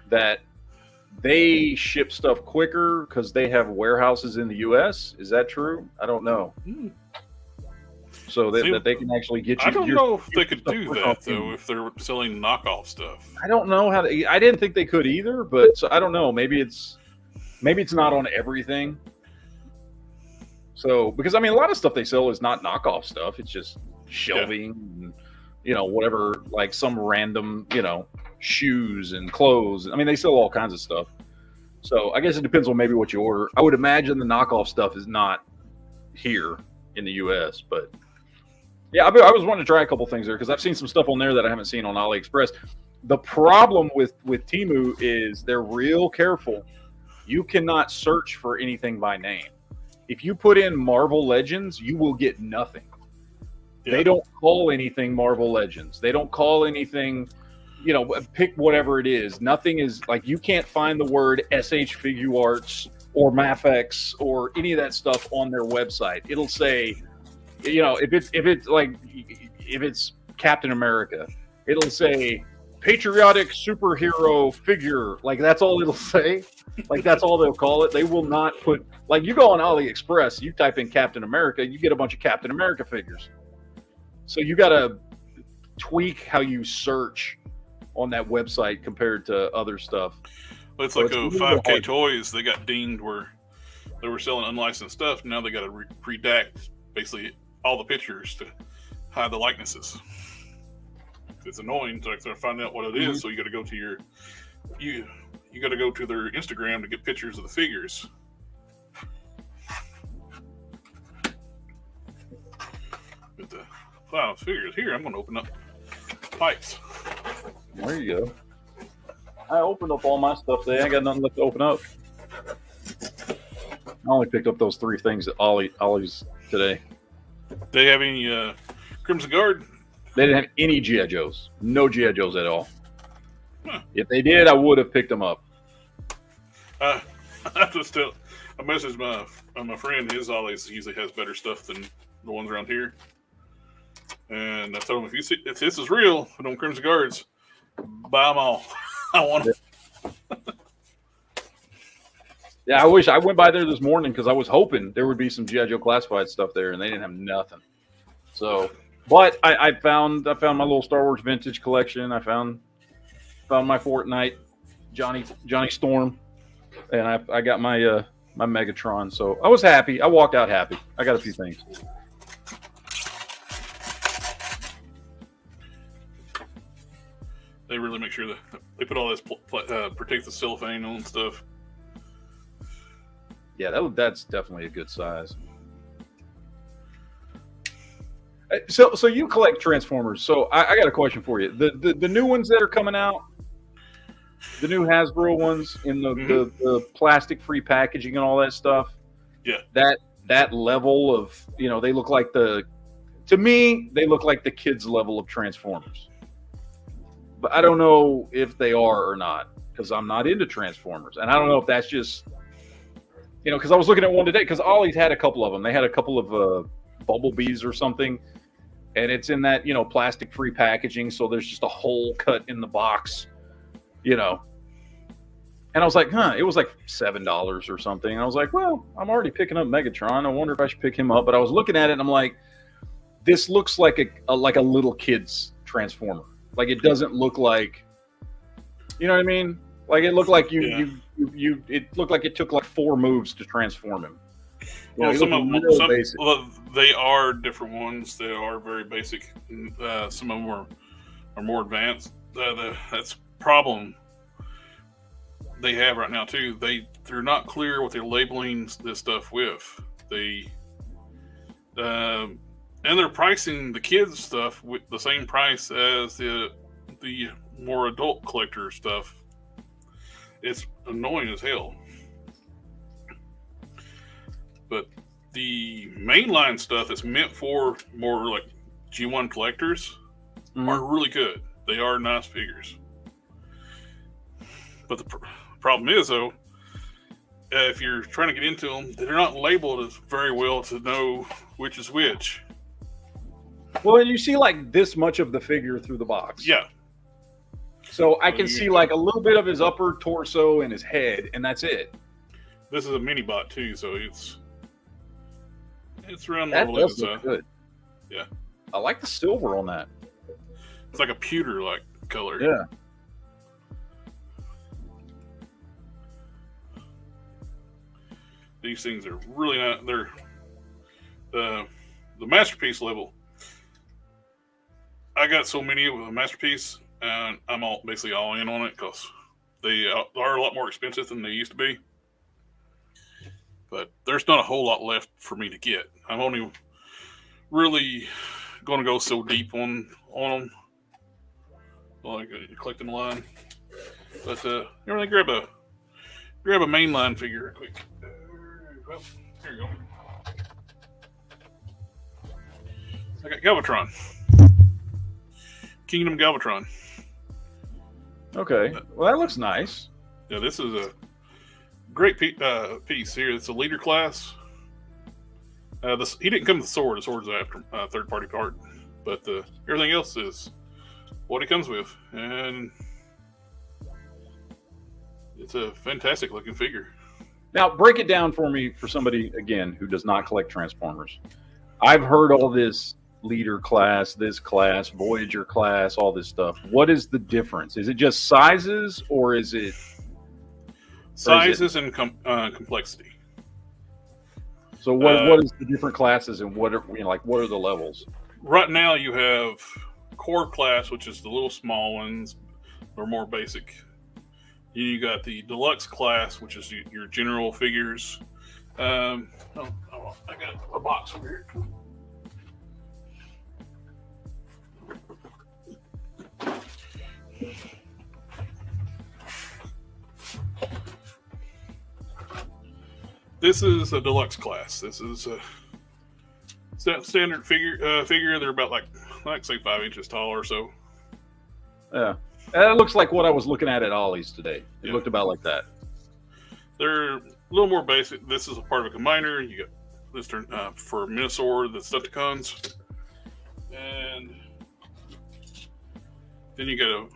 that they ship stuff quicker because they have warehouses in the U.S. Is that true? I don't know. So that they can actually get you. I don't know if they could do that though. If they're selling knockoff stuff, I don't know how. I didn't think they could either, but so I don't know. Maybe it's not on everything. So, because I mean, a lot of stuff they sell is not knockoff stuff. It's just shelving, and, whatever, like some random, shoes and clothes. I mean, they sell all kinds of stuff. So I guess it depends on maybe what you order. I would imagine the knockoff stuff is not here in the U.S., but yeah, I was wanting to try a couple things there because I've seen some stuff on there that I haven't seen on AliExpress. The problem with Temu is they're real careful. You cannot search for anything by name. If you put in Marvel Legends, you will get nothing. Yeah. They don't call anything Marvel Legends. They don't call anything, pick whatever it is. Nothing is like, you can't find the word SH Figuarts or Mafex or any of that stuff on their website. It'll say, if it's Captain America, it'll say patriotic superhero figure. Like that's all it'll say. Like that's all they'll call it. They will not put, like, you go on AliExpress, you type in Captain America, you get a bunch of Captain America figures. So you got to tweak how you search on that website compared to other stuff. Well, it's like 5K Toys. They got dinged where they were selling unlicensed stuff. Now they got to redact basically all the pictures to hide the likenesses. It's annoying to find out what it is. So you got to go to you got to go to their Instagram to get pictures of the figures. But figures here. I'm going to open up pipes. There you go. I opened up all my stuff today. I got nothing left to open up. I only picked up those 3 things at Ollie's today. They have any Crimson Guard? They didn't have any G.I. Joes. No G.I. Joes at all. Huh. If they did, I would have picked them up. I messaged my friend. His Ollie's usually has better stuff than the ones around here. And I told him, if this is real, for them Crimson Guards, buy them all. I want them. Yeah, I wish I went by there this morning because I was hoping there would be some G.I. Joe classified stuff there, and they didn't have nothing. So, but I found my little Star Wars vintage collection. I found my Fortnite Johnny Storm, and I got my my Megatron. So I was happy. I walked out happy. I got a few things. They really make sure that they put all this protect the cellophane on stuff. Yeah, that's definitely a good size. So you collect Transformers. So I got a question for you. The new ones that are coming out, the new Hasbro ones in the plastic-free packaging and all that stuff. Yeah. That level of, they look like to me, they look like the kids' level of Transformers. But I don't know if they are or not because I'm not into Transformers. And I don't know if that's just, because I was looking at one today because Ollie's had a couple of them. They had a couple of Bumblebees or something. And it's in that, plastic-free packaging. So there's just a hole cut in the box, And I was like, it was like $7 or something. And I was like, well, I'm already picking up Megatron. I wonder if I should pick him up. But I was looking at it and I'm like, this looks like a little kid's Transformer. Like it doesn't look like, you know what I mean? Like it looked like you it looked like it took like 4 moves to transform him. You know, Well, he some looked of them, real basic. well, they are different ones. They are very basic. Some of them are more advanced. That's problem they have right now too. They're not clear what they're labeling this stuff with. And they're pricing the kids stuff with the same price as the more adult collector stuff. It's annoying as hell. But the mainline stuff that's meant for more like G1 collectors are really good. They are nice figures. But the problem is, though, if you're trying to get into them, they're not labeled as very well to know which is which. Well, and you see like this much of the figure through the box. Yeah. So I can see like a little bit of his upper torso and his head, and that's it. This is a mini bot too, so it's around That the does look good. Yeah. I like the silver on that. It's like a pewter like color. Yeah. These things are really not. They're the masterpiece level. I got so many of a masterpiece, and I'm basically all in on it because they are a lot more expensive than they used to be. But there's not a whole lot left for me to get. I'm only really going to go so deep on them, like collecting the line. But everything, grab a mainline figure real quick. Well, here you go. I got Galvatron. Kingdom Galvatron. Okay. Well, that looks nice. Yeah, this is a great piece here. It's a leader class. He didn't come with the sword. The sword's after third-party part. But everything else is what he comes with. And it's a fantastic-looking figure. Now, break it down for me for somebody, again, who does not collect Transformers. I've heard all this leader class, this class, Voyager class, all this stuff. What is the difference? Is it just sizes, or is it sizes and complexity? So what is the different classes, and what are what are the levels? Right now, you have core class, which is the little small ones, or more basic. You got the deluxe class, which is your general figures. I got a box over here. This is a deluxe class. This is a standard figure. They're about like say 5 inches tall or so. Yeah. That looks like what I was looking at Ollie's today. It looked about like that. They're a little more basic. This is a part of a combiner. You got this for Minosaur, the Decepticons. And then you got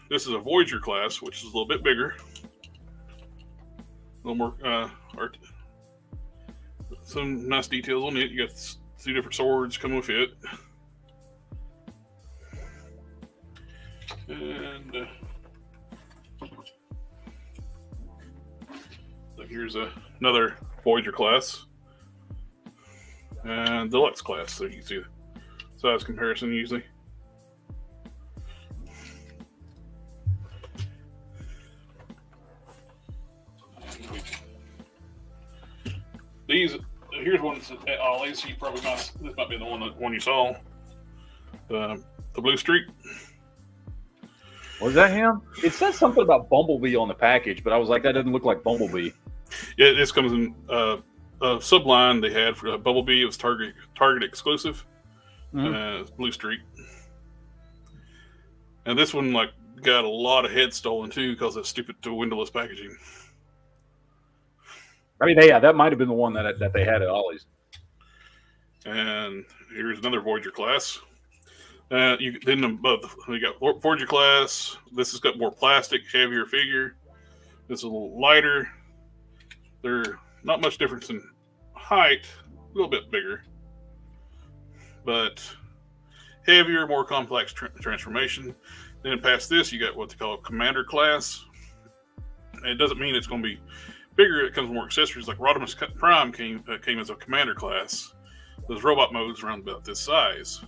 this is a Voyager class, which is a little bit bigger. A little more art. Some nice details on it. You got 2 different swords coming with it. And so here's another Voyager class and deluxe class. So you can see the size comparison usually. Here's one that's at Ollie's. You probably this might be the one you saw. The Blue Streak. Was that him? It says something about Bumblebee on the package, but I was like, that doesn't look like Bumblebee. Yeah, this comes in a subline they had for Bumblebee. It was Target exclusive. Blue Streak. And this one got a lot of heads stolen too because of stupid windowless packaging. I mean, yeah, that might have been the one that they had at Ollie's. And here's another Voyager class. You got Voyager class. This has got more plastic, heavier figure. It's a little lighter. They're not much difference in height, a little bit bigger, but heavier, more complex transformation. Then past this, you got what they call a commander class. And it doesn't mean it's going to be bigger. It comes with more accessories. Like Rodimus Prime came as a commander class. Those robot modes around about this size.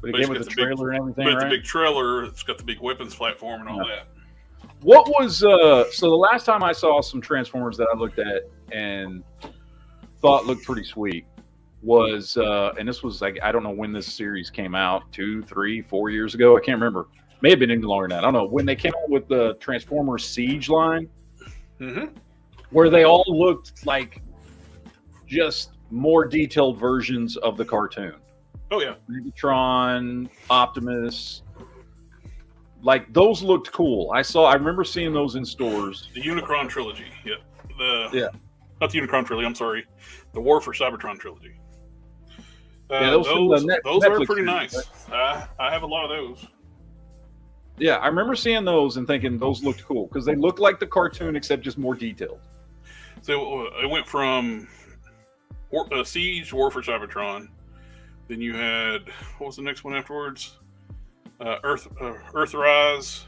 But it came with the trailer and everything, but right? the big trailer, it's got the big weapons platform and all that. What was so the last time I saw some Transformers that I looked at and thought looked pretty sweet was and this was like, I don't know when this series came out, 2, 3, 4 years ago. I can't remember. May have been even longer than that. I don't know. When they came out with the Transformers Siege line, where they all looked like just more detailed versions of the cartoon. Oh yeah, Megatron, Optimus, like those looked cool. I remember seeing those in stores. The Unicron trilogy, not the Unicron trilogy. I'm sorry, the War for Cybertron trilogy. Those are pretty nice. Right? I have a lot of those. Yeah, I remember seeing those and thinking those looked cool because they looked like the cartoon except just more detailed. So it went from Siege, War for Cybertron. Then you had, what was the next one afterwards? Earthrise,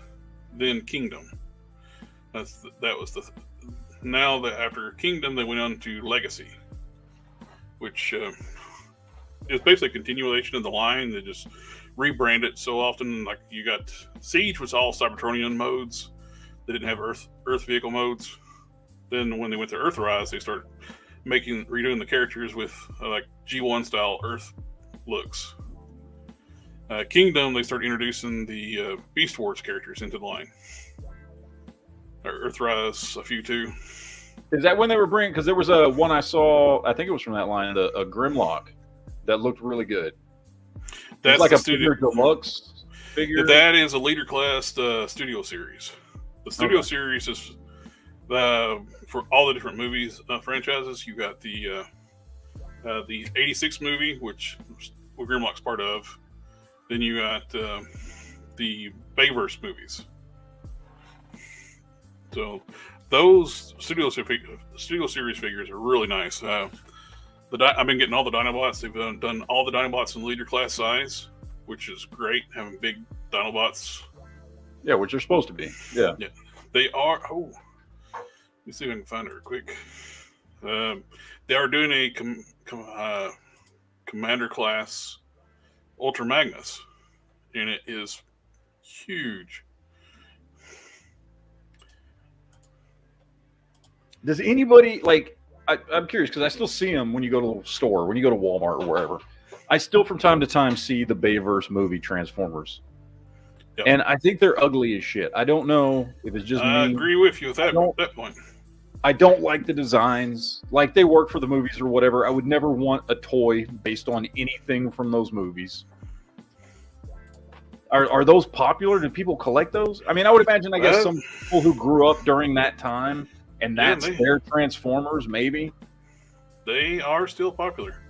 then Kingdom. Now that after Kingdom, they went on to Legacy, which is basically a continuation of the line. They just rebrand it so often. Like you got Siege was all Cybertronian modes. They didn't have Earth vehicle modes. Then when they went to Earthrise, they started redoing the characters with like G1 style Earth looks. Kingdom, they started introducing the Beast Wars characters into the line. Earthrise, a few too. Is that when they were bringing? Because there was a one I saw, I think it was from that line, a Grimlock that looked really good. That's like a Studio Deluxe figure. That is a leader class studio series. The studio series is for all the different movies franchises. You got the '86 movie, which Grimlock's part of. Then you got the Bayverse movies. So those studio series figures are really nice. I've been getting all the Dinobots. They've done all the Dinobots in leader class size, which is great. Having big Dinobots. Yeah, which they're supposed to be. Yeah. They are. Oh, let me see if I can find it real quick. They are doing a Commander class Ultra Magnus, and it is huge. Does anybody like? I'm curious because I still see them when you go to the store, when you go to Walmart or wherever. I still from time to time see the Bayverse movie Transformers. Yep. And I think they're ugly as shit. I don't know if it's just me. I agree with you with that point. I don't like the designs. Like they work for the movies or whatever. I would never want a toy based on anything from those movies. Are those popular? Do people collect those? I mean, I would imagine, I guess, some people who grew up during that time and that's their Transformers, maybe. They are still popular.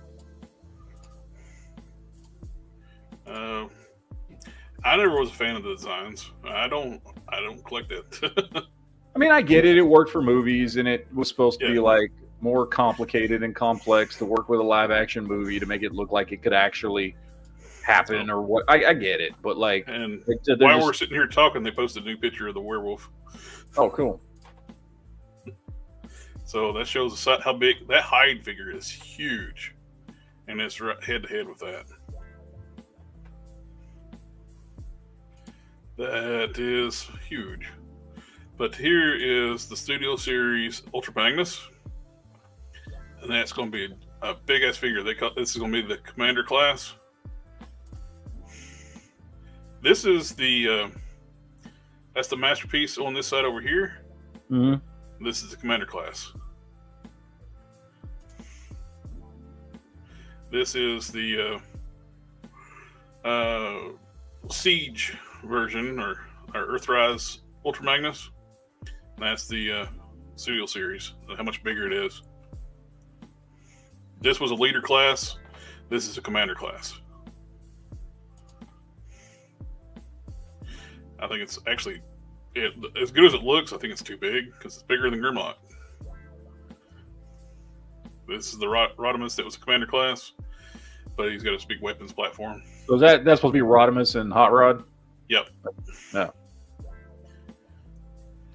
I never was a fan of the designs. I don't collect that. I mean, I get it. It worked for movies, and it was supposed to be like more complicated and complex to work with a live action movie to make it look like it could actually happen or what. I get it, but like, and while we're sitting here talking, they posted a new picture of the werewolf. Oh, cool. So that shows how big that hide figure is. Huge, and it's head to head with that. That is huge. But here is the Studio Series Ultra Magnus, and that's going to be a big ass figure. This is going to be the Commander class. This is that's the masterpiece on this side over here. Mm-hmm. This is the Commander class. This is the Siege version, or Earthrise Ultra Magnus. That's the Studio Series. How much bigger it is. This was a leader class. This is a Commander class. I think it's actually as good as it looks. I think it's too big because it's bigger than Grimlock. This is the Rodimus that was a Commander class, but he's got his big weapons platform. So that's supposed to be Rodimus and Hot Rod? Yep. Yeah.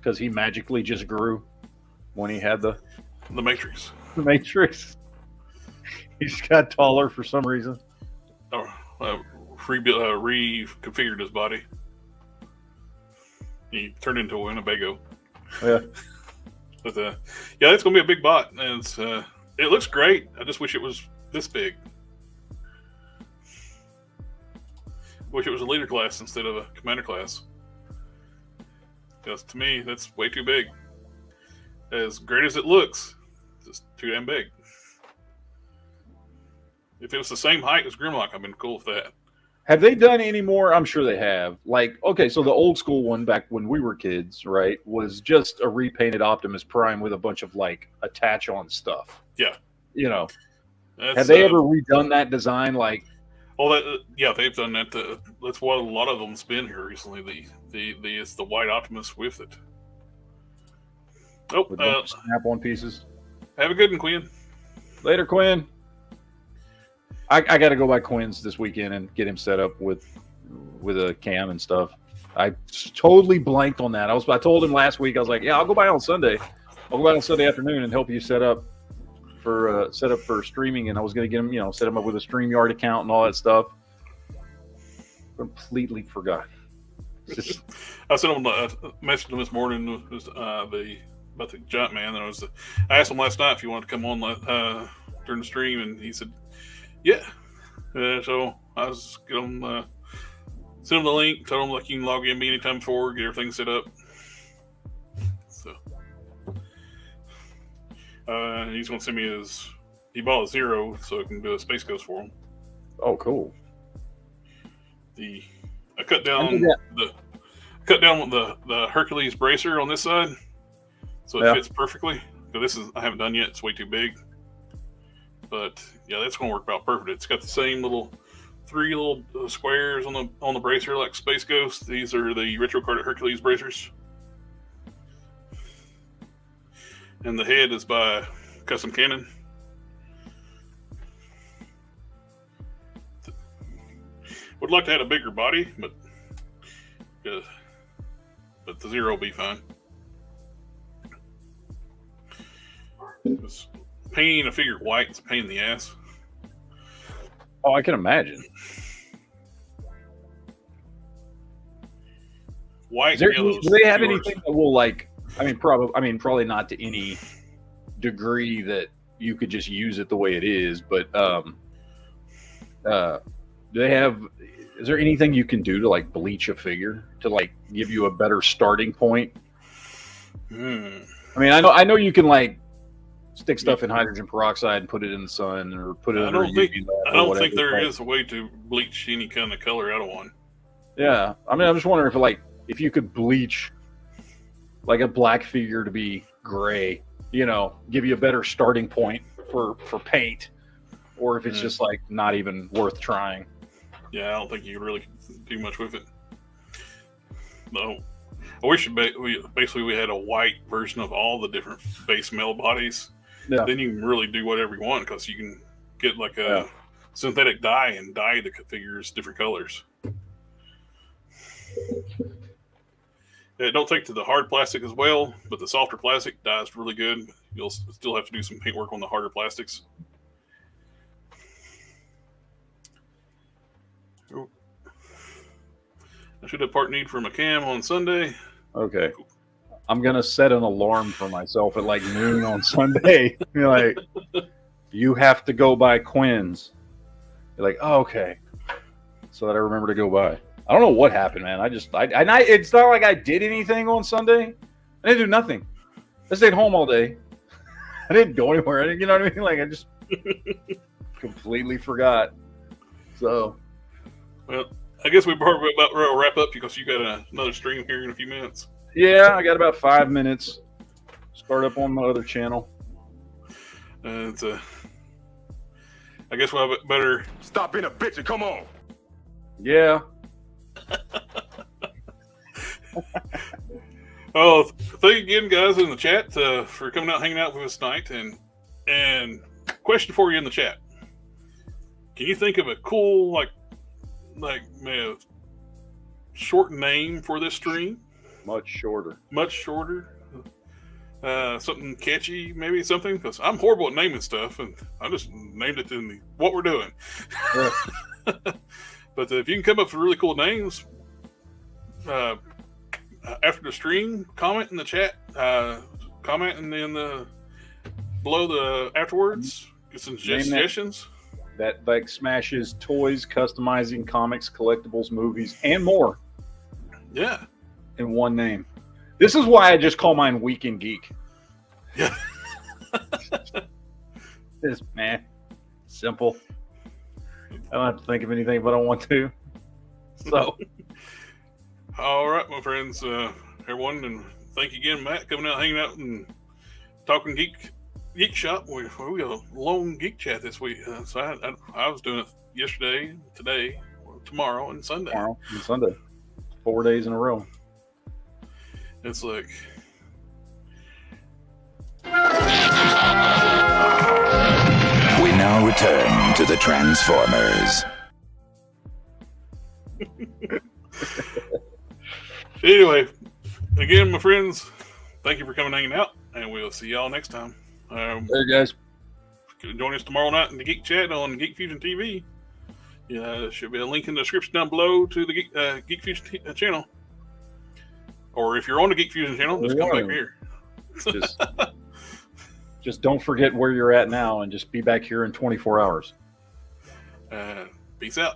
because he magically just grew when he had the Matrix. Matrix. He just got taller for some reason. Reconfigured his body. He turned into a Winnebago. Yeah. But yeah, it's gonna be a big bot, and it looks great. I just wish it was this big. Wish it was a leader class instead of a commander class. Because to me, that's way too big. As great as it looks, it's just too damn big. If it was the same height as Grimlock, I've been cool with that. Have they done any more? I'm sure they have. Like, okay, so the old school one back when we were kids, right, was just a repainted Optimus Prime with a bunch of like attach-on stuff. Yeah. You know, That's, have they ever redone that design? Like, yeah, they've done that. That's what a lot of them's been here recently. It's the white Optimus with it. with snap-on pieces. Have a good one, Quinn. Later, Quinn. I got to go by Quinn's this weekend and get him set up with a cam and stuff. I totally blanked on that. I told him last week. I was like, yeah, I'll go by on Sunday. I'll go by on Sunday afternoon and help you set up for streaming. And I was going to get him, set him up with a StreamYard account and all that stuff. Completely forgot. I sent him a message this morning about the Giant Man. I asked him last night if he wanted to come on during the stream, and he said, yeah. So I was going to send him the link, told him like you can log in anytime before, get everything set up. So he's going to send me he bought a Zero so I can do a Space Ghost for him. Oh, cool. I cut down the Hercules bracer on this side, so it fits perfectly. But I haven't done yet. It's way too big. But yeah, that's going to work about perfect. It's got the same three little squares on the bracer like Space Ghost. These are the retro carded Hercules bracers, and the head is by Custom Cannon. Would like to have a bigger body, but the Zero will be fine. Painting a figure white is a pain in the ass. Oh, I can imagine. White. Do they have anything that will probably not to any degree that you could just use it the way it is, but do they have? Is there anything you can do to like bleach a figure to like give you a better starting point? I mean, I know you can like stick stuff in hydrogen peroxide and put it in the sun or put it under a UV lamp. I don't think there is a way to bleach any kind of color out of one. Yeah, I mean, I'm just wondering if you could bleach like a black figure to be gray, give you a better starting point for paint, or if it's just like not even worth trying. Yeah, I don't think you could really do much with it. No, I wish we had a white version of all the different base male bodies. Yeah. Then you can really do whatever you want because you can get like a synthetic dye and dye the figures different colors. Don't take to the hard plastic as well, but the softer plastic dyes really good. You'll still have to do some paint work on the harder plastics. Oh. I should have part need for my cam on Sunday. Okay. I'm going to set an alarm for myself at like noon on Sunday. You're like, you have to go by Quinn's. You're like, oh, okay. So that I remember to go by. I don't know what happened, man. It's not like I did anything on Sunday. I didn't do nothing. I stayed home all day. I didn't go anywhere. You know what I mean? Like I just completely forgot. So, well, I guess we probably about wrap up because you got another stream here in a few minutes. Yeah, I got about 5 minutes. Start up on my other channel. I guess we'll better stop being a bitch and come on. Yeah. Oh, thank you again, guys, in the chat for coming out, hanging out with us tonight. And question for you in the chat: can you think of a cool, short name for this stream? Much shorter. Much shorter. Something catchy, maybe something, because I'm horrible at naming stuff, and I just named it in what we're doing. Yeah. But if you can come up with really cool names, after the stream, comment in the chat, comment in the below the afterwards. Get some suggestions. That like smashes toys, customizing, comics, collectibles, movies, and more. Yeah. In one name. This is why I just call mine Weekend Geek. Yeah. This man, simple. I don't have to think of anything if I don't want to. So, all right, my friends, everyone, and thank you again, Matt, coming out, hanging out, and talking geek shop. We got a long geek chat this week. So I was doing it yesterday, today, tomorrow, and Sunday. 4 days in a row. It's like, we now return to the Transformers. anyway, again, my friends, thank you for coming and hanging out, and we'll see y'all next time. There, guys. Join us tomorrow night in the Geek Chat on Geek Fusion TV. Yeah, there should be a link in the description down below to the Geek Fusion channel. Or if you're on the Geek Fusion channel, just come back here. Just don't forget where you're at now, and just be back here in 24 hours. Peace out.